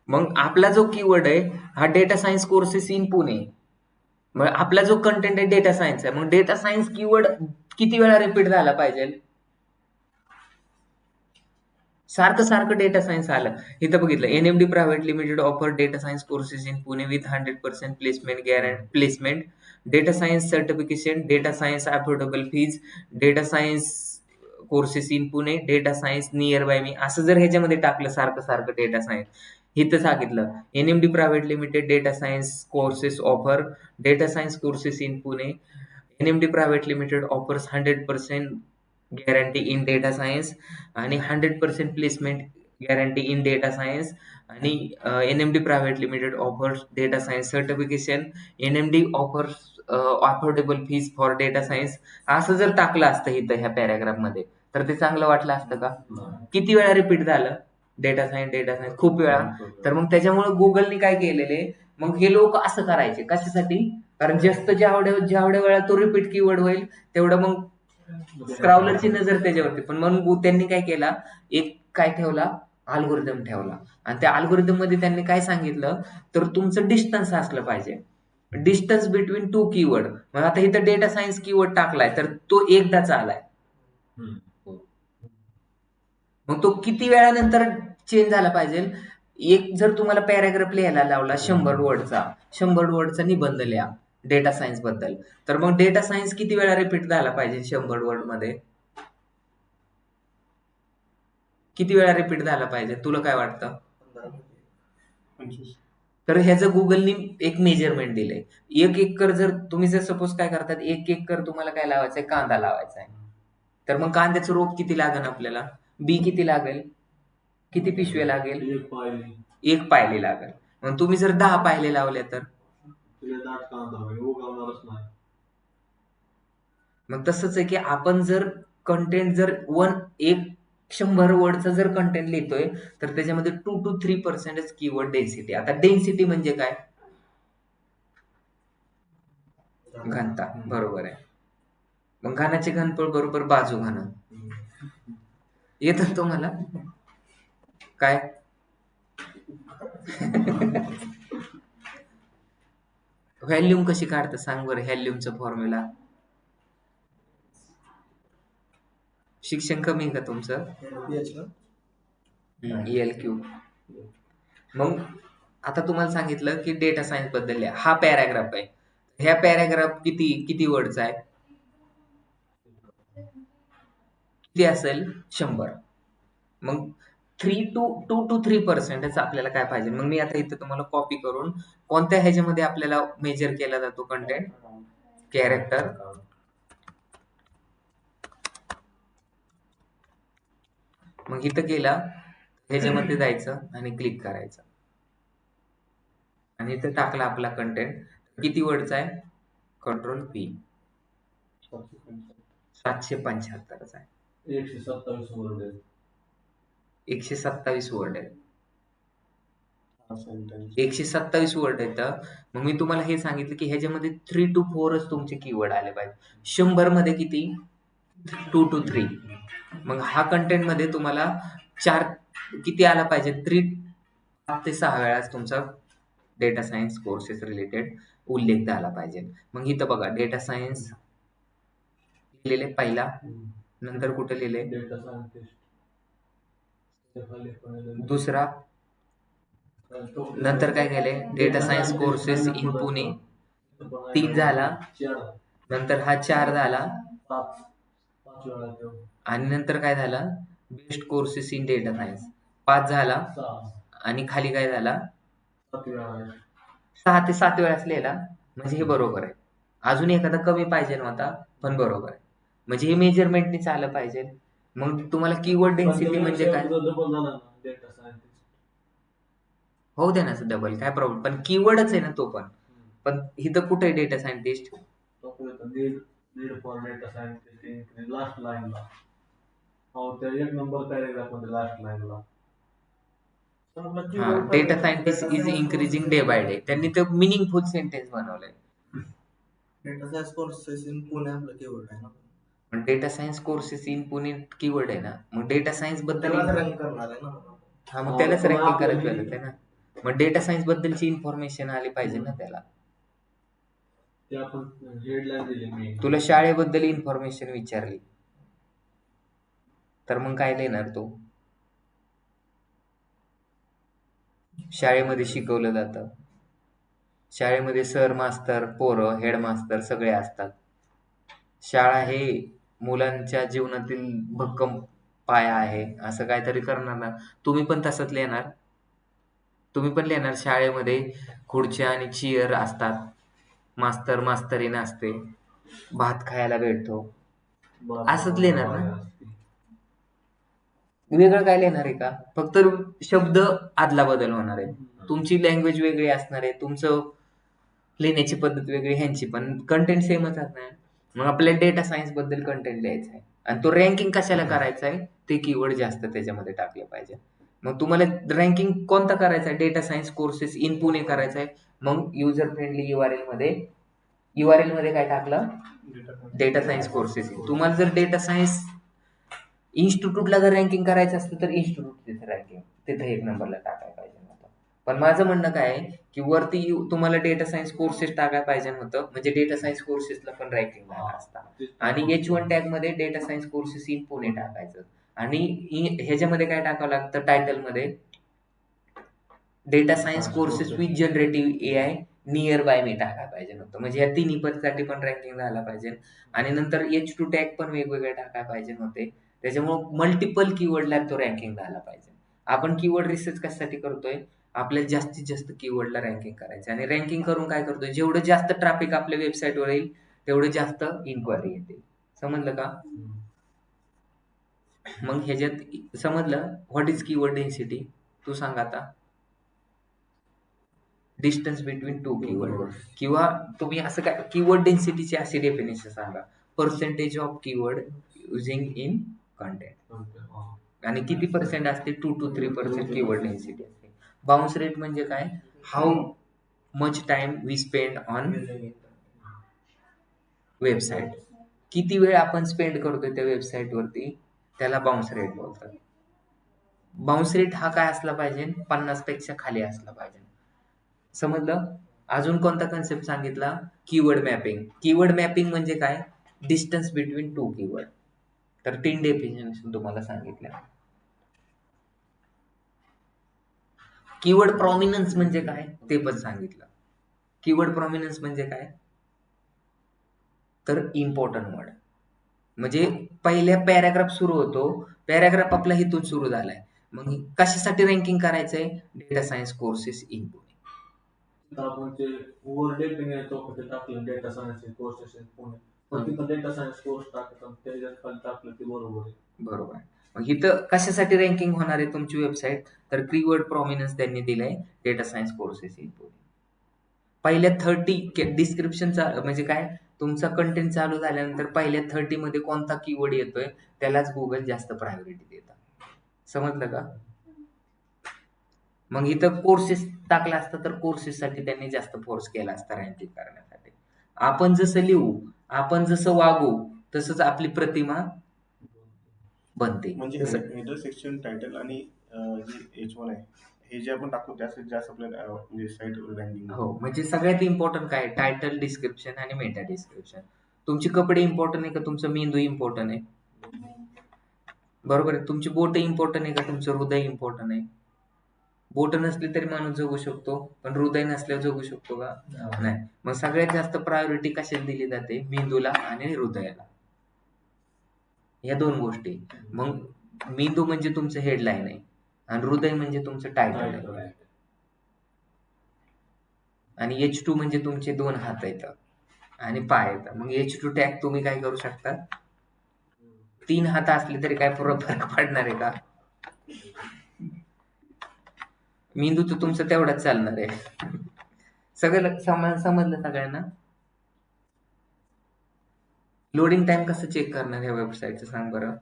मग आपला जो कीवर्ड आहे हा data science courses in Pune. मग आपला जो कंटेंट आहे डेटा सायन्स आहे, मग डेटा सायन्स कीवर्ड किती वेळा रिपीट झाला पाहिजे? सारखं सारखं डेटा सायन्स आलं. इथं बघितलं, NMD private limited offer data science courses in Pune with 100% placement, data science certification, data science affordable fees, data science courses in Pune, data science near by me. असं जर ह्याच्यामध्ये टाकलं सारखं सारखं डेटा सायन्स, इथं सांगितलं NMD private limited data science courses offer data science courses in Pune, NMD private limited offers 100% guarantee in data science आणि 100% placement guarantee in data science आणि NMD private limited offers data science certification, NMD offers affordable fees for data science. असं जर टाकलं असतं इथं ह्या पॅराग्राफ मध्ये तर ते चांगलं वाटलं असतं का? किती वेळा रिपीट झालं डेटा सायन्स? खूप वेळा. तर मग त्याच्यामुळे गुगलने काय केलेले, मग हे लोक असं करायचे कशासाठी? कारण जास्त जेवढ्या वेळा तो रिपीट कीवर्ड होईल तेवढं मग क्राउलरची नजर त्याच्यावरती. पण म्हणून त्यांनी काय केला, एक काय ठेवला, अल्गोरिदम ठेवला. आणि त्या अल्गोरिदम मध्ये त्यांनी काय सांगितलं, तर तुमचं डिस्टन्स असलं पाहिजे, डिस्टन्स बिटवीन 2 कीवर्ड. मग आता इथं डेटा सायन्स कीवर्ड टाकलाय तर तो एकदाच आलाय. मग तो किती वेळानंतर चेंज झाला पाहिजे? एक जर तुम्हाला पॅराग्राफ लिहायला लावला 100 वर्डचा निबंध लिहा, डेटा सायन्स बद्दल. तर मग डेटा सायन्स किती वेळा रिपीट झाला पाहिजे 100 वर्ड मध्ये? किती वेळा रिपीट झाला पाहिजे तुला काय वाटतं? 25. तर ह्याचं गुगलनी एक मेजरमेंट दिलंय. 1 एकर जर तुम्ही जर सपोज काय करतात 1 एकर तुम्हाला काय लावायचंय? कांदा लावायचा आहे. तर मग कांद्याचं रोप किती लागेल आपल्याला? बी किती लागेल? किती पिशव्या लागेल? एक पाहिली 1 पायली लागेल. मग तुम्ही जर 10 पायले लावल्या तर? तिला दाट कांदा होईल, उगवणारच नाही. मग तसंच आहे की आपण जर कंटेंट जर 100 वर्डचा जर कंटेंट लिहितोय तर त्याच्यामध्ये 2 to 3% कीवर्ड डेन्सिटी. आता डेन्सिटी म्हणजे काय? घनता. बरोबर आहे. मग घनाचे घनफळ बरोबर बाजू घन. येतं तुम्हाला? काय? व्हॅल्यूम कशी काढतं सांग बरं, व्हॅल्यूमचं फॉर्म्युला. शिक्षण कमी आहे का तुमचं? EL3. मग आता तुम्हाला सांगितलं की डेटा सायन्स बद्दल लिहा. हा पॅराग्राफ आहे. ह्या पॅराग्राफ किती वर्डचा आहे? किती असेल? 100. मग 2 to 3% आपल्याला काय पाहिजे? मग मी आता इथं तुम्हाला कॉपी करून कोणत्या ह्याच्यामध्ये आपल्याला मेजर केला जातो कंटेंट? कॅरेक्टर. मग इथं गेला ह्याच्यामध्ये जायचं आणि क्लिक करायचं आणि इथं टाकला आपला कंटेंट. किती वर्डचा आहे? Ctrl+V. 775 आहे. 127 वर्ड आहेत. 127 वर्ड आहेत. 127 वर्ड आहेत. मग मी तुम्हाला हे सांगितलं की ह्याच्यामध्ये 3 to 4च तुमचे कीवर्ड आले पाहिजे. 100 मध्ये किती? 2 to 3. मग हा कंटेंट मध्ये तुम्हाला किती आला पाहिजे? 5 ते 6 वेळाच तुमचा डेटा सायन्स कोर्सेस रिलेटेड उल्लेख झाला पाहिजे. मग इथं बघा डेटा सायन्स लिहिलेले पहिला, नंतर कुठे लिहिले? Data scientist. दुसरा, नंतर काय केले? Data science courses in Pune 3 झाला, नंतर हा 4 झाला, 5 वेळा ठेव. आणि नंतर काय झाला? Best courses in data science 5 झाला, 6 आणि खाली काय झाला? 7 वेळा. 6 ते 7 वेळाच लिहिला. म्हणजे हे बरोबर आहे. अजून एखादा कमी पाहिजे नव्हता, पण बरोबर आहे. म्हणजे हे मेजरमेंटनीच आलं पाहिजे. मग तुम्हाला कीवर्ड डेन्सिटी म्हणजे काय? डबल झाला ना डेटा सायंटिस्ट. होऊ दे ना डबल, काय प्रॉब्लेम. पण कीवर्डच आहे ना तो पण. पण इथं कुठे आहे data scientist? Need for data scientist last लाईनला. हो, त्या 1 नंबर पॅरेग्राफ मध्ये लास्ट लाईनला. हा, data scientist is increasing day by day. त्यांनी ते मिनिंगफुल सेंटेन्स बनवलंय. Data science courses in Pune आपलं कीवर्ड आहे ना. पण data science courses in Pune keyword आहे ना. मग डेटा सायन्स बद्दल त्यालाच रँक करणार आहे ना. हा, मग त्यालाच रँकिंग करायची गरज आहे ना. मग डेटा सायन्स बद्दलची इन्फॉर्मेशन आली पाहिजे ना त्याला. ते आपण हेडलाईन दिली मी. तुला शाळेबद्दल इन्फॉर्मेशन विचारली तर मग काय लिहिणार तू? शाळेमध्ये शिकवलं जातं. शाळेमध्ये सर, मास्तर, पोरं, हेडमास्तर सगळे असतात. शाळा हे मुलांच्या जीवनातील भक्कम पाया आहे, असं काहीतरी करणार ना. तुम्ही पण तसंच लिहिणार. तुम्ही पण लिहिणार शाळेमध्ये खुर्च्या आणि चेअर असतात, मास्तर मास्तरीण असते, भात खायला भेटतो, असंच लिहिणार ना. वेगळं काय लिहिणार आहे का? फक्त शब्द आदला बदल होणार आहे. तुमची लँग्वेज वेगळी असणार आहे, तुमचं लिहिण्याची पद्धत वेगळी, ह्यांची पण कंटेंट सेमच असणार. मग आपल्याला डेटा सायन्स बद्दल कंटेंट लिहायचा आहे आणि तो रँकिंग कशाला करायचा आहे? ते कीवर्ड जास्त त्याच्यामध्ये टाकले पाहिजे. मग तुम्हाला रँकिंग कोणता करायचा आहे? Data science courses in Pune करायचा आहे. मग युजर फ्रेंडली URL मध्ये काय टाकलं? Data science courses. तुम्हाला जर डेटा सायन्स इन्स्टिट्यूटला जर रँकिंग करायचं असतं तर इन्स्टिट्यूट तिथे रँकिंग तिथे 1 नंबरला टाकायला पाहिजे होतं. पण माझं म्हणणं काय आहे की वरती तुम्हाला डेटा सायन्स कोर्सेस टाकायला पाहिजे होतं, म्हणजे डेटा सायन्स कोर्सेसला पण रँकिंग झाला असता. आणि H1 टॅग मध्ये data science courses in Pune टाकायचं आणि ह्याच्यामध्ये काय टाकावं लागतं? टायटल मध्ये data science courses with generative AI near by me टाकायला पाहिजे नव्हतं. म्हणजे या तिन्ही पदसाठी पण रँकिंग झाला पाहिजे आणि नंतर H2 टॅग पण वेगवेगळे टाकायला पाहिजे नव्हते. त्याच्यामुळं मल्टिपल कीवर्डला तो रँकिंग झाला पाहिजे. आपण कीवर्ड रिसर्च कशासाठी करतोय? आपल्याला जास्तीत जास्त कीवर्डला रँकिंग करायचं आणि रँकिंग करून काय करतोय? जेवढं जास्त ट्रॅफिक आपल्या वेबसाईटवर येईल, तेवढं जास्त इन्क्वायरी येतील. समजलं का? मग ह्याच्यात समजलं व्हॉट इज कीवर्ड डेन्सिटी? तू सांग आता. डिस्टन्स बिटवीन टू कीवर्ड किंवा तुम्ही असं काय कीवर्ड डेन्सिटीची अशी डेफिनेशन सांगा. Percentage of keyword using in content आणि किती पर्सेंट असते? 2 to 3% कीवर्ड डेन्सिटी असते. बाउन्स रेट म्हणजे काय? How much time we spend on website. किती वेळ आपण स्पेंड करतोय त्या वेबसाईटवरती, त्याला बाउन्स रेट बोलतात. बाउन्स रेट हा काय असला पाहिजे? 50 पेक्षा खाली असला पाहिजे. समजलं? अजून कोणता कन्सेप्ट सांगितला? Keyword mapping. कीवर्ड मॅपिंग म्हणजे काय? Distance between two keyword. तर 3 डेफिनेशन तुम्हाला सांगितल्या. कीवर्ड प्रॉमिनन्स म्हणजे काय? ते पण सांगितलं. कीवर्ड प्रॉमिनन्स म्हणजे काय? तर इम्पॉर्टंट वर्ड. म्हणजे पहिल्या पॅराग्राफ सुरू होतो. पॅराग्राफ आपला इथून सुरू झालाय. मग कशासाठी रँकिंग करायचंय? Data science courses in Pune. आपण ते वर डेफिनेट चौकटी टाकलं डेटा सायन्स कोर्सेस पुणे पण तिथं डेटा सायन्स कोर्स टाकतात त्याच्यात खाली टाकलं ते बरोबर आहे. बरोबर. मग इथं कशासाठी रँकिंग होणार आहे तुमची वेबसाईट? तर कीवर्ड प्रॉमिनन्स त्यांनी दिलंय data science courses in Pune. पहिल्या 30 डिस्क्रिप्शनचा म्हणजे काय? तुमचा कंटेंट चालू झाल्यानंतर पहिल्या 30 मध्ये कोणता कीवर्ड येतोय त्यालाच Google जास्त प्रायोरिटी देतं. समजलं का? मग इथं कोर्सेस टाकला असता तर कोर्सेससाठी त्यांनी जास्त फोर्स केला असता रँकिंग करण्यासाठी. आपण जसं लिहू, आपण जसं वागू, तसंच आपली प्रतिमा बनते. म्हणजे हेडर सेक्शन टायटल आणि जे H1 आहे हे जे आपण टाकतो त्यासाठी जास्त आपल्याला म्हणजे साईट रँकिंग हो, म्हणजे सगळ्यात इम्पॉर्टंट काय? टायटल, डिस्क्रिप्शन आणि मेटा डिस्क्रिप्शन. तुमचे कपडे इम्पॉर्टंट आहे का तुमचा मेंदू इम्पॉर्टंट आहे? बरोबर आहे. तुमची बोटं इम्पॉर्टंट आहे का तुमचं हृदय इम्पॉर्टंट आहे? बोटं नसली तरी माणूस जगू शकतो, पण हृदय नसल्यावर जगू शकतो का? नाही. मग सगळ्यात जास्त प्रायोरिटी कशाला दिली जाते? मेंदूला आणि हृदयाला. या 2 गोष्टी. मग मेंदू म्हणजे तुमचं हेडलाईन आहे आणि हृदय म्हणजे तुमचं टायटल आहे. आणि H2 म्हणजे तुमचे 2 हात आहेत आणि पाय आहेत. मग H2 टॅग तुम्ही काय करू शकता? 3 हात असले तरी काय फरक पडणार आहे का? मेंदू तर तुमचं तेवढाच चालणार आहे. सगळं समजलं सगळ्यांना? लोडिंग टाइम कसं चेक करणार या वेबसाईटचं सांग बरं?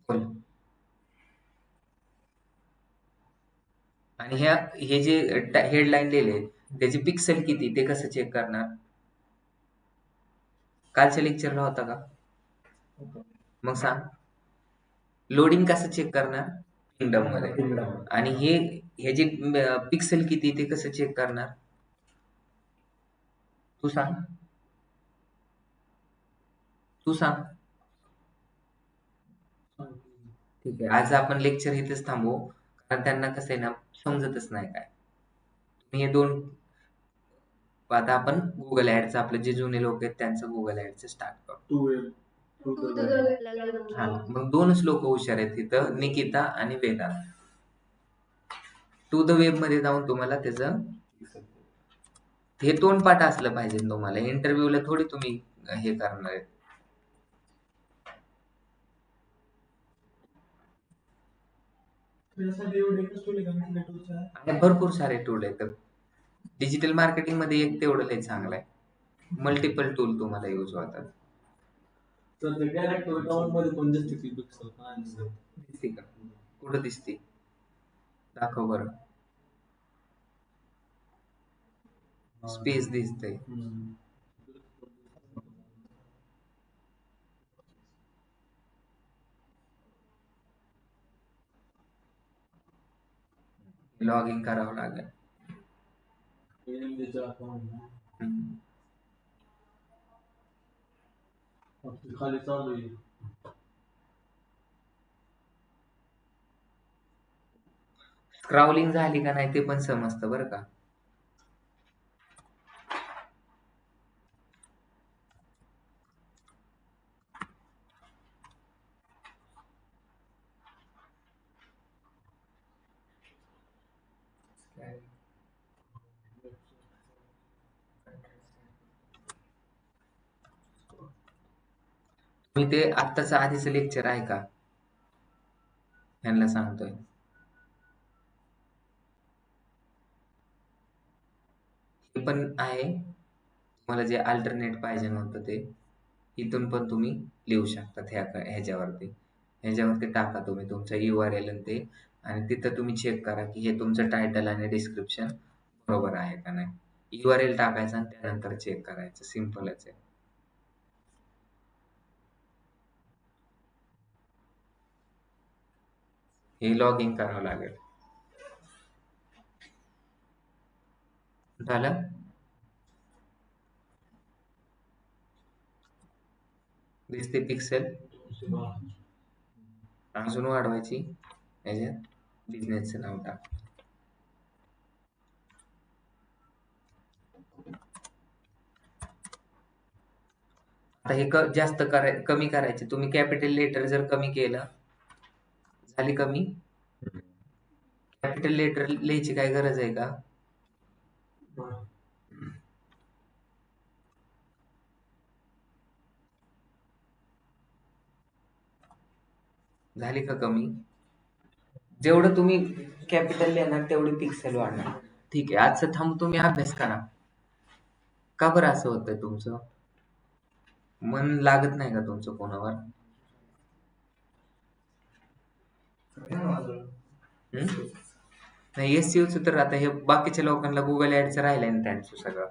बोल. आणि हे जे हेडलाईन लिहिले त्याचे पिक्सेल किती ते कसं चेक करणार? कालच्या लेक्चरला होता का? मग सांग. लोडिंग कसं चेक करणार? किंगडम मध्ये. आणि हे जे पिक्सेल किती ते कसं चेक करणार? तू सांग. तू सांग. ठीक आहे. आज आपण लेक्चर इथेच थांबवू. कारण त्यांना कसं आहे ना समजतच नाही काय. तुम्ही हे 2 आता आपण Google ॲडचं आपले जे जुने लोक आहेत त्यांचं Google ॲडचं स्टार्ट करू. हां, मग 2च लोक हुशार आहेत तिथं, निकिता आणि वेदांत. टू द वेब मध्ये जाऊन तुम्हाला त्याचं हे तोंडपाठ असलं पाहिजे तुम्हाला. इंटरव्ह्यूला थोडी तुम्ही हे करणार आहेत. त्याच्यासाठी एवढे एकच टूल आहे का कुठले टूल्स आहे? आणि भरपूर सारे टूल आहेत. डिजिटल मार्केटिंग मध्ये एक तेवढं लय चांगलं आहे. मल्टिपल टूल तुम्हाला यूज होतात. तर ते कॅरेक्टर अकाउंट मध्ये पण दिसते की पिक्सल दिसते का? कुठं दिसते? दाखव बरं. स्पेस दिसतंय. लॉग इन करावं लागेल. हम्म. खाली चालू आहे. स्क्रावलिंग झाली का नाही ते पण समजतं बरं का. मी ते आत्ताच आधीच लेक्चर आहे का ह्यांना सांगतोय. हे पण आहे तुम्हाला जे अल्टरनेट पाहिजे नव्हतं ते इथून पण तुम्ही लिहू शकता ह्याच्यावरती टाका तुम्ही तुमचा URL आणि ते आणि तिथं तुम्ही चेक करा की हे तुमचं टायटल आणि डिस्क्रिप्शन बरोबर आहे का नाही. URL टाकायचा आणि त्यानंतर चेक करायचं. सिम्पलच आहे. हे लॉग इन करावं लागेल. झालं? दिसते पिक्सेल अजून वाढवायची. याच्यात बिझनेसचं नाव टाक. आता हे जास्त कमी करायचे. तुम्ही कॅपिटल लेटर जर कमी केलं झाली कमी. कॅपिटल लेटर लिहायची काय गरज आहे का. झाली का कमी. जेवढं तुम्ही कॅपिटल लिहिणार तेवढी पिक्सेल वाढणार. ठीक आहे. आजचं थांब तुम्ही अभ्यास करा. का बरं असं होतंय तुमचं. मन लागत नाही का तुमचं कोणावर. नाही SEOचं तर आता हे बाकीच्या लोकांना गुगल ऍडचं राहिलंय ना त्यांचं सगळं.